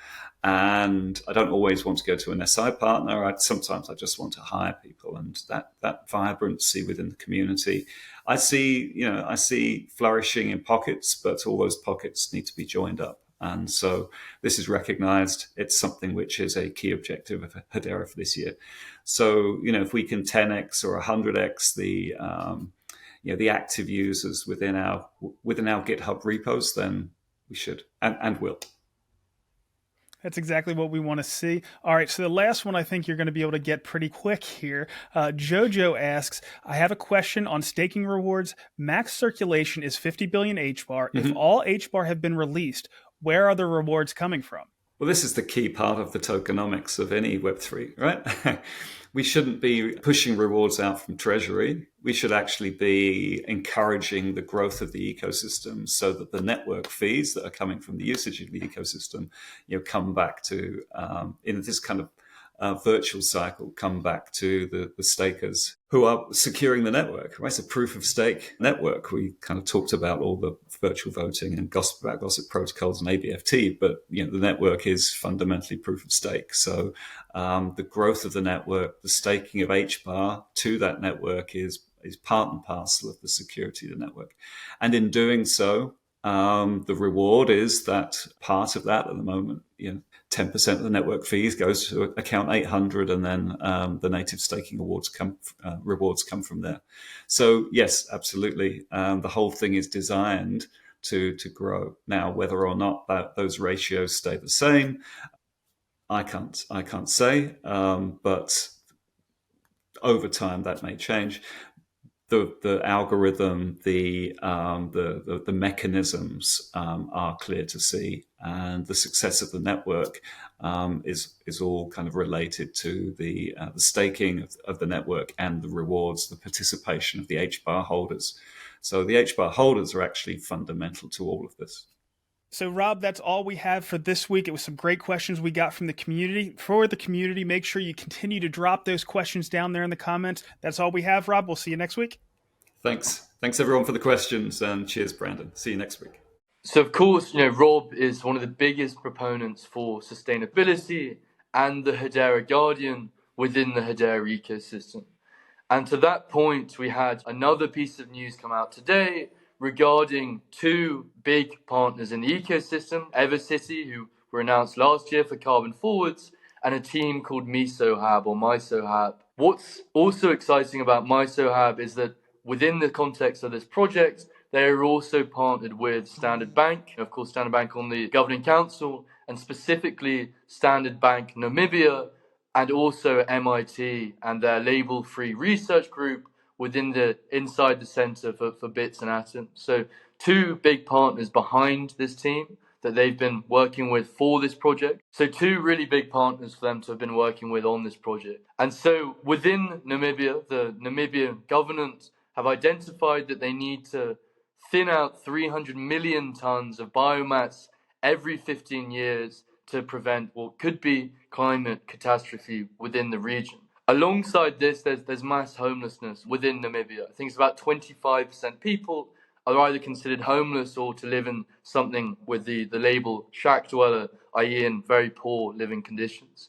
And I don't always want to go to an SI partner. Sometimes I just want to hire people, and that vibrancy within the community, I see flourishing in pockets, but all those pockets need to be joined up. And so this is recognized. It's something which is a key objective of Hedera for this year. So, if we can 10x or 100x the active users within our GitHub repos, then we should and will. That's exactly what we want to see. All right, so the last one I think you're going to be able to get pretty quick here. Jojo asks, I have a question on staking rewards. Max circulation is 50 billion HBAR. Mm-hmm. If all HBAR have been released, where are the rewards coming from? Well, this is the key part of the tokenomics of any Web3, right? We shouldn't be pushing rewards out from Treasury. We should actually be encouraging the growth of the ecosystem so that the network fees that are coming from the usage of the ecosystem, come back to, in this kind of virtual cycle, come back to the stakers who are securing the network, right? It's a proof of stake network. We kind of talked about all the virtual voting and gossip protocols and ABFT, but the network is fundamentally proof of stake. So the growth of the network, the staking of HBAR to that network is part and parcel of the security of the network. And in doing so, the reward is that part of that at the moment, 10% of the network fees goes to account 800, and then the native staking rewards come from there. So yes, absolutely. The whole thing is designed to grow. Now, whether or not those ratios stay the same, I can't say, but over time that may change. The algorithm, the mechanisms are clear to see, and the success of the network is all kind of related to the staking of the network and the rewards, the participation of the HBAR holders. So the HBAR holders are actually fundamental to all of this. So, Rob, that's all we have for this week. It was some great questions we got from the community. For the community, make sure you continue to drop those questions down there in the comments. That's all we have, Rob. We'll see you next week. Thanks, everyone, for the questions, and cheers, Brandon. See you next week. So, of course, Rob is one of the biggest proponents for sustainability and the Hedera Guardian within the Hedera ecosystem. And to that point, we had another piece of news come out today regarding two big partners in the ecosystem, Evercity, who were announced last year for Carbon Forwards, and a team called MycoHab. What's also exciting about MycoHab is that within the context of this project, they are also partnered with Standard Bank, of course, Standard Bank on the Governing Council, and specifically Standard Bank Namibia, and also MIT and their label-free research group inside the Center for Bits and Atoms. So two big partners behind this team that they've been working with for this project. So two really big partners for them to have been working with on this project. And so within Namibia, the Namibian government have identified that they need to thin out 300 million tons of biomass every 15 years to prevent what could be climate catastrophe within the region. Alongside this, there's mass homelessness within Namibia. I think it's about 25% people are either considered homeless or to live in something with the label shack dweller, i.e. in very poor living conditions.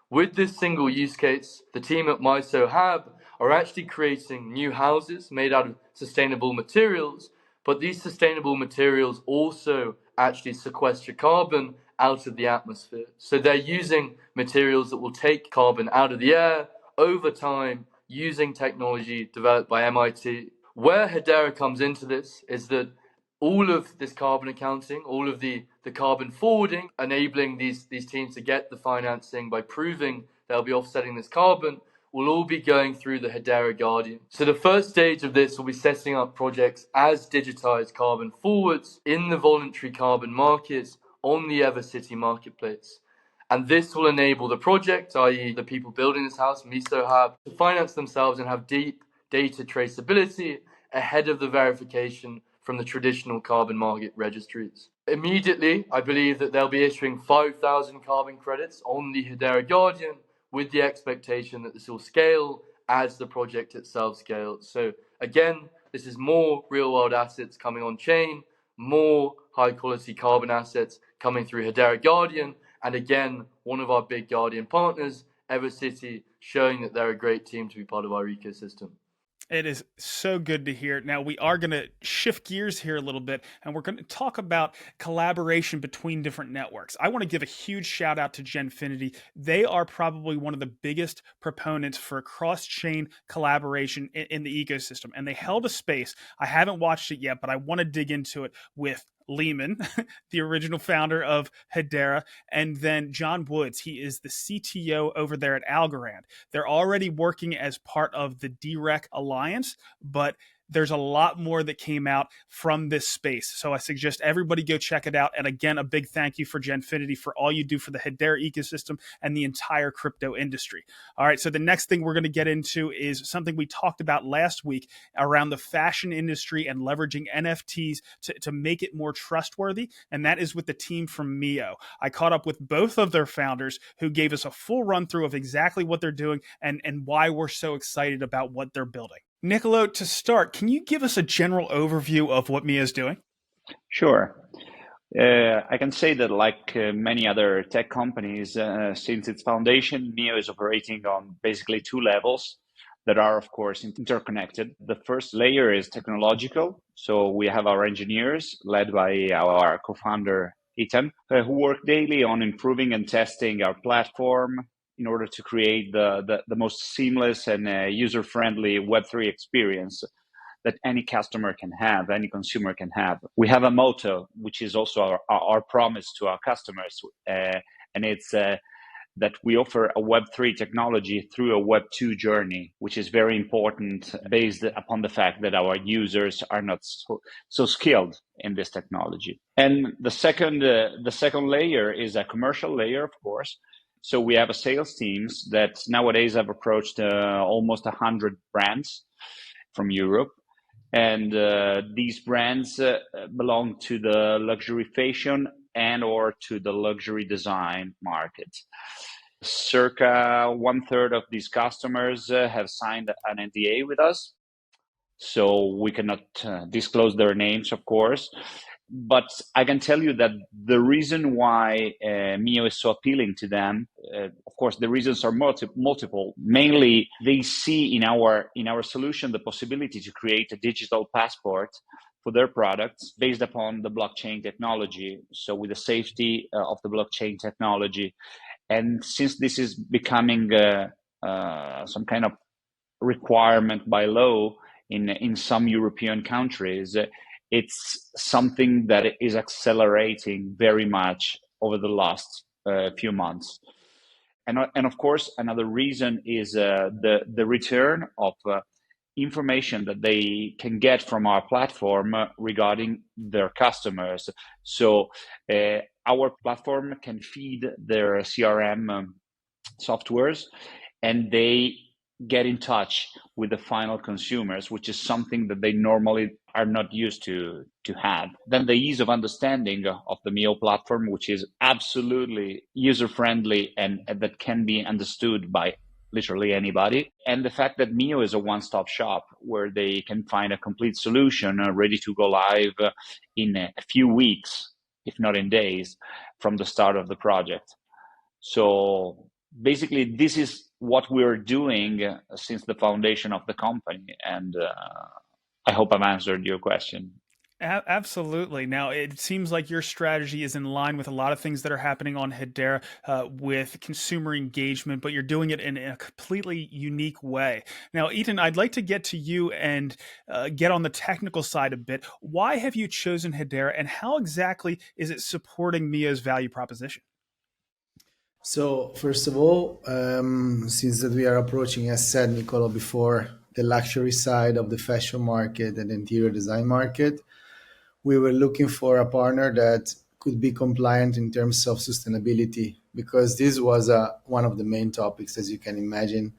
With this single use case, the team at MycoHab are actually creating new houses made out of sustainable materials, but these sustainable materials also actually sequester carbon out of the atmosphere. So they're using materials that will take carbon out of the air over time using technology developed by MIT. Where Hedera comes into this is that all of this carbon accounting, all of the carbon forwarding, enabling these teams to get the financing by proving they'll be offsetting this carbon, will all be going through the Hedera Guardian. So the first stage of this will be setting up projects as digitized carbon forwards in the voluntary carbon markets on the Evercity marketplace. And this will enable the project, i.e. the people building this house, MycoHab, to finance themselves and have deep data traceability ahead of the verification from the traditional carbon market registries. Immediately, I believe that they'll be issuing 5,000 carbon credits on the Hedera Guardian, with the expectation that this will scale as the project itself scales. So again, this is more real-world assets coming on chain, more high-quality carbon assets coming through Hedera Guardian, and again, one of our big Guardian partners, Evercity, showing that they're a great team to be part of our ecosystem. It is so good to hear. Now, we are going to shift gears here a little bit, and we're going to talk about collaboration between different networks. I want to give a huge shout out to Genfinity. They are probably one of the biggest proponents for cross-chain collaboration in the ecosystem, and they held a space. I haven't watched it yet, but I want to dig into it with Leemon, the original founder of Hedera, and then John Woods. He is the CTO over there at Algorand. They're already working as part of the DREC Alliance, but there's a lot more that came out from this space. So I suggest everybody go check it out. And again, a big thank you for Genfinity for all you do for the Hedera ecosystem and the entire crypto industry. All right, so the next thing we're going to get into is something we talked about last week around the fashion industry and leveraging NFTs to make it more trustworthy. And that is with the team from Mioo. I caught up with both of their founders who gave us a full run through of exactly what they're doing and why we're so excited about what they're building. Nicolo, to start, can you give us a general overview of what Mioo is doing? Sure. I can say that like many other tech companies, since its foundation, Mioo is operating on basically two levels that are, of course, interconnected. The first layer is technological. So we have our engineers led by our co-founder, Ethan, who work daily on improving and testing our platform in order to create the most seamless and user-friendly Web3 experience that any customer can have, any consumer can have. We have a motto, which is also our promise to our customers, and it's that we offer a Web3 technology through a Web2 journey, which is very important based upon the fact that our users are not so skilled in this technology. And the second layer is a commercial layer, of course. So we have a sales teams that nowadays have approached almost 100 brands from Europe. And these brands belong to the luxury fashion and or to the luxury design market. Circa 1/3 of these customers have signed an NDA with us. So we cannot disclose their names, of course. But I can tell you that the reason why Mioo is so appealing to them, of course, the reasons are multiple. Mainly, they see in our solution the possibility to create a digital passport for their products based upon the blockchain technology. So with the safety of the blockchain technology. And since this is becoming some kind of requirement by law in some European countries, it's something that is accelerating very much over the last few months. And of course, another reason is the return of information that they can get from our platform regarding their customers. So our platform can feed their CRM softwares, and they get in touch with the final consumers, which is something that they normally are not used to have. Then the ease of understanding of the Mioo platform, which is absolutely user-friendly and that can be understood by literally anybody. And the fact that Mioo is a one-stop shop where they can find a complete solution ready to go live in a few weeks, if not in days, from the start of the project. So basically, this is what we're doing since the foundation of the company. And I hope I've answered your question. Absolutely. Now, it seems like your strategy is in line with a lot of things that are happening on Hedera with consumer engagement, but you're doing it in a completely unique way. Now, Ethan, I'd like to get to you and get on the technical side a bit. Why have you chosen Hedera, and how exactly is it supporting Mioo's value proposition? So, first of all, since that we are approaching, as said Nicola before, the luxury side of the fashion market and interior design market, we were looking for a partner that could be compliant in terms of sustainability, because this was one of the main topics, as you can imagine.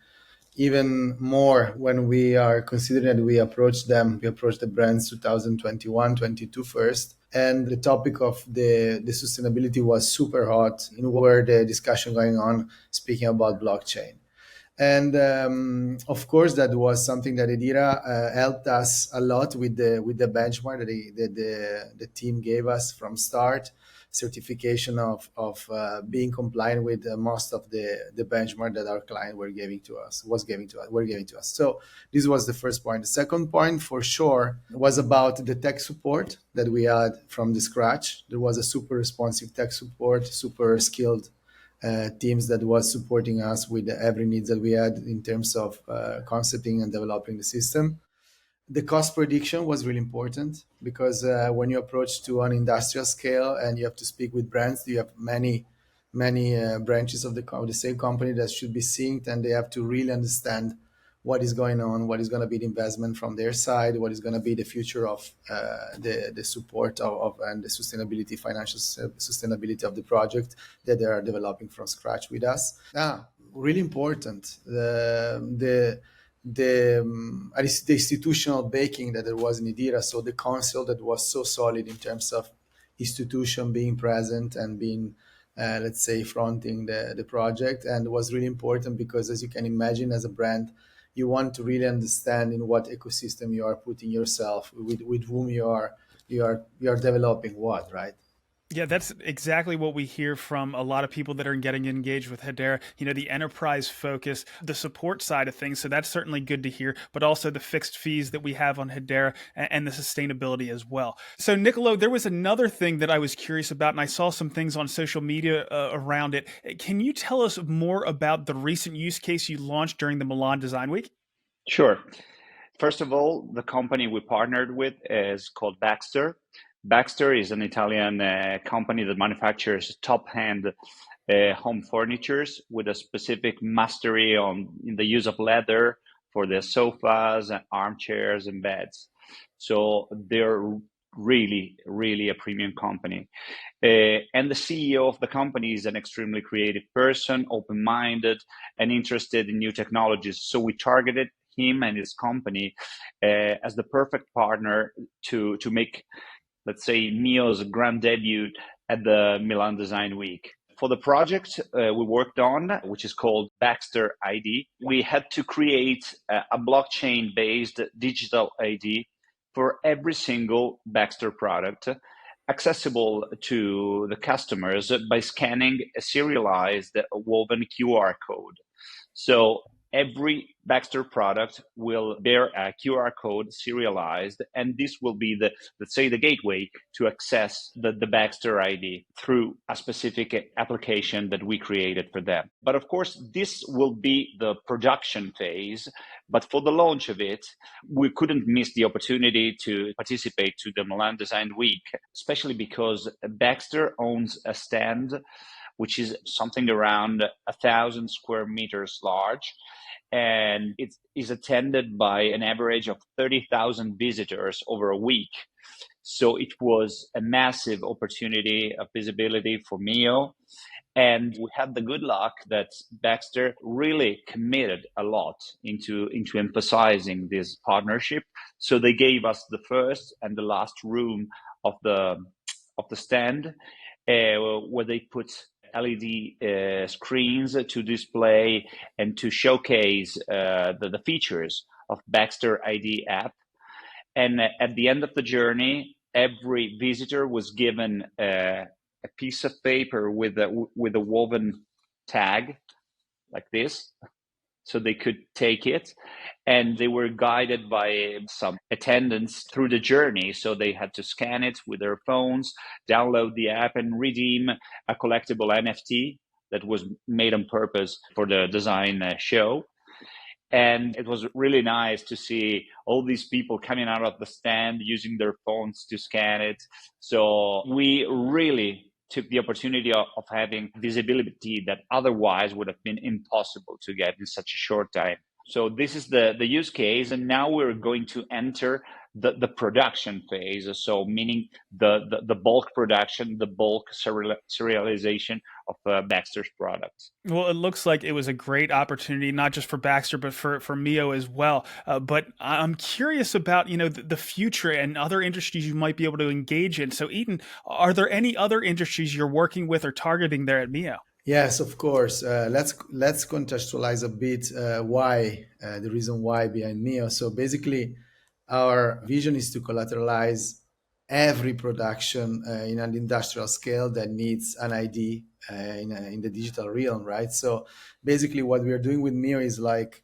Even more when we are considering that we approached the brands 2021, 22 first. And the topic of the sustainability was super hot, where the discussion going on, speaking about blockchain. And of course, that was something that Hedera helped us a lot with the benchmark that the team gave us from start, certification of being compliant with most of the benchmark that our client were giving to us. So this was the first point. The second point, for sure, was about the tech support that we had from the scratch. There was a super responsive tech support, super skilled teams that was supporting us with every needs that we had in terms of concepting and developing the system. The cost prediction was really important, because when you approach to an industrial scale and you have to speak with brands, you have many branches of the same company that should be synced, and they have to really understand what is going on, what is going to be the investment from their side, what is going to be the future of the support of and the sustainability, financial sustainability of the project that they are developing from scratch with us. Really important. The institutional backing that there was in Hedera, so the council that was so solid in terms of institution being present and being let's say fronting the project, and it was really important because, as you can imagine, as a brand, you want to really understand in what ecosystem you are putting yourself, with whom you are developing what, right? Yeah, that's exactly what we hear from a lot of people that are getting engaged with Hedera. You know, the enterprise focus, the support side of things. So that's certainly good to hear, but also the fixed fees that we have on Hedera and the sustainability as well. So Nicolo, there was another thing that I was curious about, and I saw some things on social media around it. Can you tell us more about the recent use case you launched during the Milan Design Week? Sure. First of all, the company we partnered with is called Baxter. Baxter is an Italian company that manufactures top-end home furnitures with a specific mastery in the use of leather for their sofas and armchairs and beds. So they're really, really a premium company. And the CEO of the company is an extremely creative person, open-minded, and interested in new technologies. So we targeted him and his company as the perfect partner to make, let's say, Mioo's grand debut at the Milan Design Week. For the project we worked on, which is called Baxter ID, we had to create a blockchain-based digital ID for every single Baxter product, accessible to the customers by scanning a serialized woven QR code. So every Baxter product will bear a QR code serialized, and this will be the gateway to access the Baxter ID through a specific application that we created for them. But of course, this will be the production phase. But for the launch of it, we couldn't miss the opportunity to participate to the Milan Design Week, especially because Baxter owns a stand which is something around 1,000 square meters large. And it is attended by an average of 30,000 visitors over a week. So it was a massive opportunity of visibility for Mioo. And we had the good luck that Baxter really committed a lot into emphasizing this partnership. So they gave us the first and the last room of the stand, where they put LED screens to display and to showcase the features of Baxter ID app. And at the end of the journey, every visitor was given a piece of paper with a woven tag like this. so they could take it. And they were guided by some attendants through the journey. So they had to scan it with their phones, download the app, and redeem a collectible NFT that was made on purpose for the design show. And it was really nice to see all these people coming out of the stand using their phones to scan it. So we really took the opportunity of having visibility that otherwise would have been impossible to get in such a short time. So this is the use case, and now we're going to enter the production phase. So meaning the bulk production, the bulk serialization of Baxter's products. Well, it looks like it was a great opportunity, not just for Baxter, but for Mioo as well. But I'm curious about, the future and other industries you might be able to engage in. So, Eaton, are there any other industries you're working with or targeting there at Mioo? Yes, of course. Let's contextualize a bit why the reason why behind Mioo. So basically, our vision is to collateralize every production in an industrial scale that needs an ID in the digital realm, right? So basically, what we are doing with Mioo is like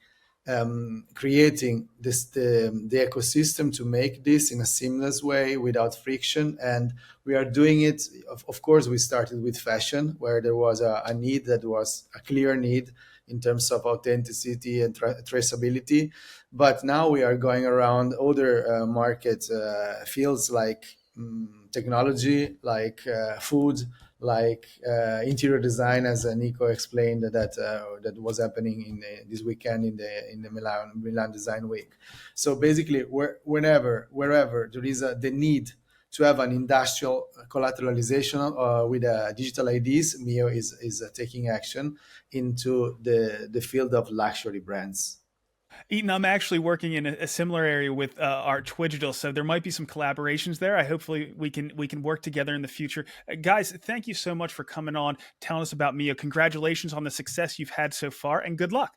creating the ecosystem to make this in a seamless way without friction. And we are doing it, of course, we started with fashion, where there was a need that was a clear need in terms of authenticity and traceability. But now we are going around other market fields like technology, like food, like interior design, as Nico explained that was happening in this weekend in the Milan Design Week. So basically, wherever there is the need to have an industrial collateralization with digital IDs, Mioo is taking action into the field of luxury brands. Eaton, I'm actually working in a similar area with Art Twigital, so there might be some collaborations there. Hopefully we can work together in the future. Guys, thank you so much for coming on, telling us about Mioo. Congratulations on the success you've had so far, and good luck.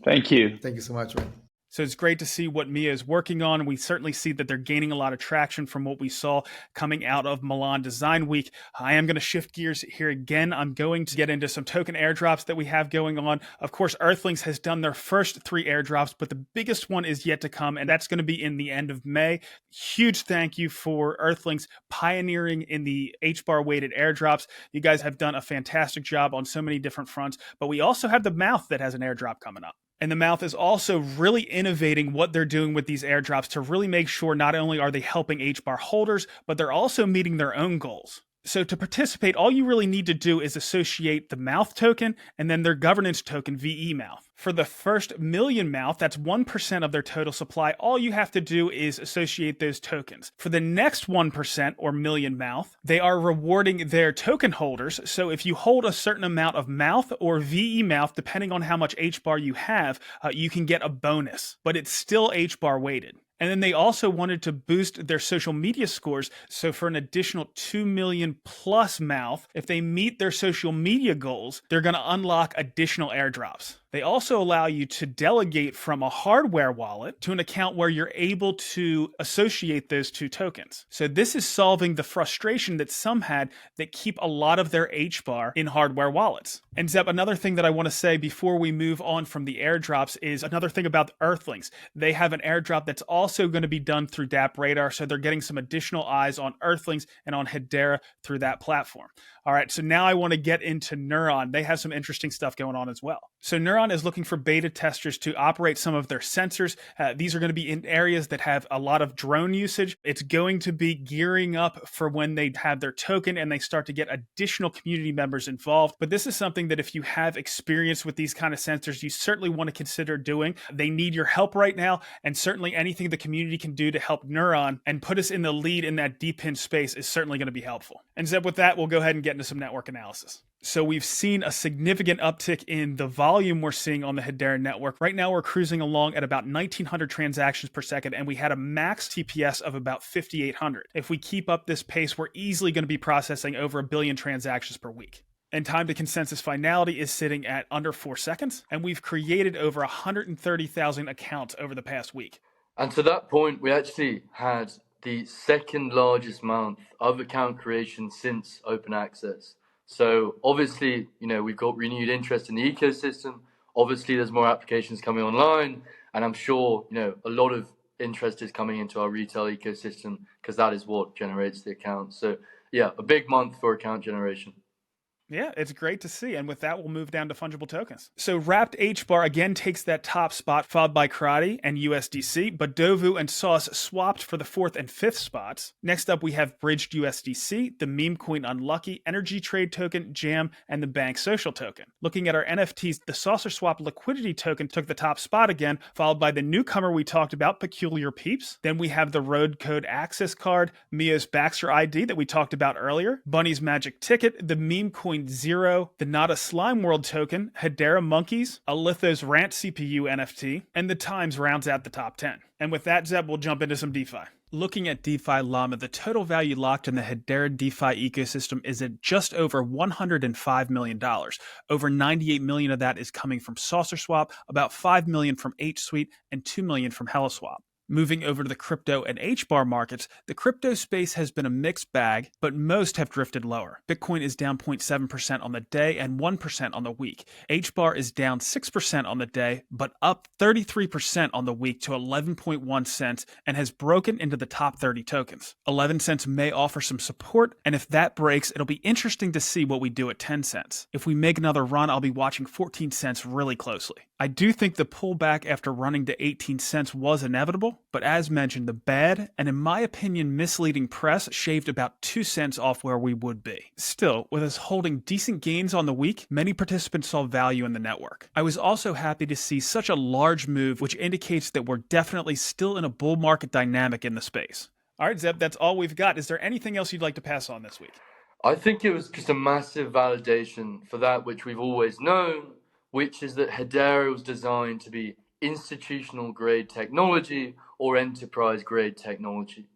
Thank you. Thank you so much, man. So it's great to see what Mioo is working on. We certainly see that they're gaining a lot of traction from what we saw coming out of Milan Design Week. I am going to shift gears here again. I'm going to get into some token airdrops that we have going on. Of course, Earthlings has done their first 3 airdrops, but the biggest one is yet to come, and that's going to be in the end of May. Huge thank you for Earthlings pioneering in the HBAR weighted airdrops. You guys have done a fantastic job on so many different fronts, but we also have the Mouth that has an airdrop coming up. And the Mouth is also really innovating what they're doing with these airdrops to really make sure not only are they helping HBAR holders, but they're also meeting their own goals. So to participate, all you really need to do is associate the Mouth token and then their governance token, VE Mouth. For the first million Mouth, that's 1% of their total supply. All you have to do is associate those tokens. For the next 1% or million Mouth, they are rewarding their token holders. So if you hold a certain amount of Mouth or VE Mouth, depending on how much HBAR you have, you can get a bonus, but it's still HBAR weighted. And then they also wanted to boost their social media scores. So for an additional 2 million plus Mouth, if they meet their social media goals, they're going to unlock additional airdrops. They also allow you to delegate from a hardware wallet to an account where you're able to associate those 2 tokens. So this is solving the frustration that some had that keep a lot of their HBAR in hardware wallets. And Zeb, another thing that I want to say before we move on from the airdrops is another thing about the Earthlings. They have an airdrop that's also going to be done through DApp Radar, so they're getting some additional eyes on Earthlings and on Hedera through that platform. All right, so now I want to get into Neuron. They have some interesting stuff going on as well. So Neuron is looking for beta testers to operate some of their sensors. These are going to be in areas that have a lot of drone usage. It's going to be gearing up for when they have their token and they start to get additional community members involved. But this is something that if you have experience with these kind of sensors, you certainly want to consider doing. They need your help right now, and certainly anything the community can do to help Neuron and put us in the lead in that deep pin space is certainly going to be helpful. And Zeb, with that, we'll go ahead and get into some network analysis. So we've seen a significant uptick in the volume we're seeing on the Hedera network. Right now, we're cruising along at about 1,900 transactions per second, and we had a max TPS of about 5,800. If we keep up this pace, we're easily going to be processing over 1 billion transactions per week. And time to consensus finality is sitting at under 4 seconds, and we've created over 130,000 accounts over the past week. And to that point, we actually had the second largest month of account creation since open access. So obviously, we've got renewed interest in the ecosystem. Obviously, there's more applications coming online, and I'm sure, a lot of interest is coming into our retail ecosystem because that is what generates the accounts. So yeah, a big month for account generation. Yeah, it's great to see. And with that, we'll move down to fungible tokens. So Wrapped HBAR again takes that top spot, followed by Karate and USDC, but Dovu and Sauce swapped for the 4th and 5th spots. Next up, we have Bridged USDC, the meme coin Unlucky, Energy Trade Token, Jam, and the Bank Social Token. Looking at our NFTs, the Saucer Swap Liquidity Token took the top spot again, followed by the newcomer we talked about, Peculiar Peeps. Then we have the Road Code Access Card, Mia's Baxter ID that we talked about earlier, Bunny's Magic Ticket, the meme coin Zero, the Not a Slime World token, Hedera Monkeys, a Lithos Rant CPU NFT, and the Times rounds out the top 10. And with that, Zeb, we'll jump into some DeFi. Looking at DeFi Llama, the total value locked in the Hedera DeFi ecosystem is at just over $105 million. Over 98 million of that is coming from Saucer Swap, about 5 million from HSuite, and 2 million from HeliSwap. Moving over to the crypto and HBAR markets, the crypto space has been a mixed bag, but most have drifted lower. Bitcoin is down 0.7% on the day and 1% on the week. HBAR is down 6% on the day, but up 33% on the week to 11.1 cents and has broken into the top 30 tokens. 11 cents may offer some support, and if that breaks, it'll be interesting to see what we do at 10 cents. If we make another run, I'll be watching 14 cents really closely. I do think the pullback after running to 18 cents was inevitable, but as mentioned, the bad and in my opinion misleading press shaved about 2 cents off where we would be. Still, with us holding decent gains on the week, many participants saw value in the network. I was also happy to see such a large move, which indicates that we're definitely still in a bull market dynamic in the space. All right, Zeb, that's all we've got. Is there anything else you'd like to pass on this week? I think it was just a massive validation for that which we've always known, which is that Hedera was designed to be institutional grade technology or enterprise grade technology.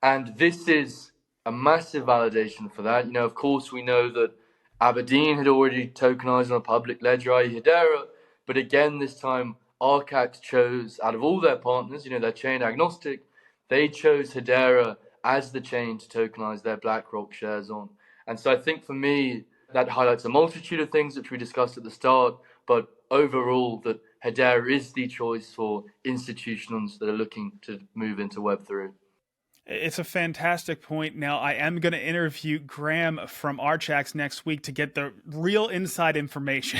And this is a massive validation for that. Of course, we know that Aberdeen had already tokenized on a public ledger, i.e. Hedera, but again, this time Archax chose, out of all their partners, they're chain agnostic, they chose Hedera as the chain to tokenize their BlackRock shares on. And so I think for me, that highlights a multitude of things which we discussed at the start, but overall that Hedera is the choice for institutions that are looking to move into Web3. It's a fantastic point. Now, I am going to interview Graham from Archax next week to get the real inside information,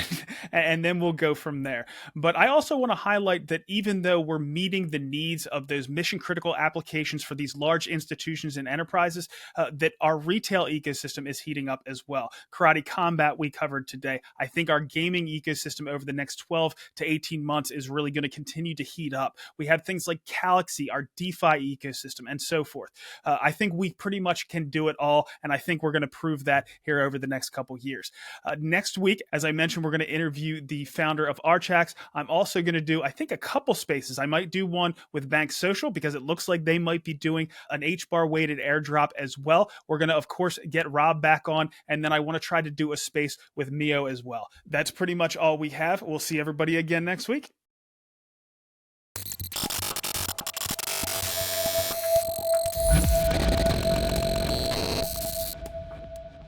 and then we'll go from there. But I also want to highlight that even though we're meeting the needs of those mission-critical applications for these large institutions and enterprises, that our retail ecosystem is heating up as well. Karate Combat we covered today. I think our gaming ecosystem over the next 12 to 18 months is really going to continue to heat up. We have things like Galaxy, our DeFi ecosystem, and so forth. I think we pretty much can do it all, and I think we're going to prove that here over the next couple years. Next week, as I mentioned, we're going to interview the founder of Archax. I'm also going to do, I think, a couple spaces. I might do one with Bank Social because it looks like they might be doing an HBAR-weighted airdrop as well. We're going to, of course, get Rob back on, and then I want to try to do a space with Mioo as well. That's pretty much all we have. We'll see everybody again next week.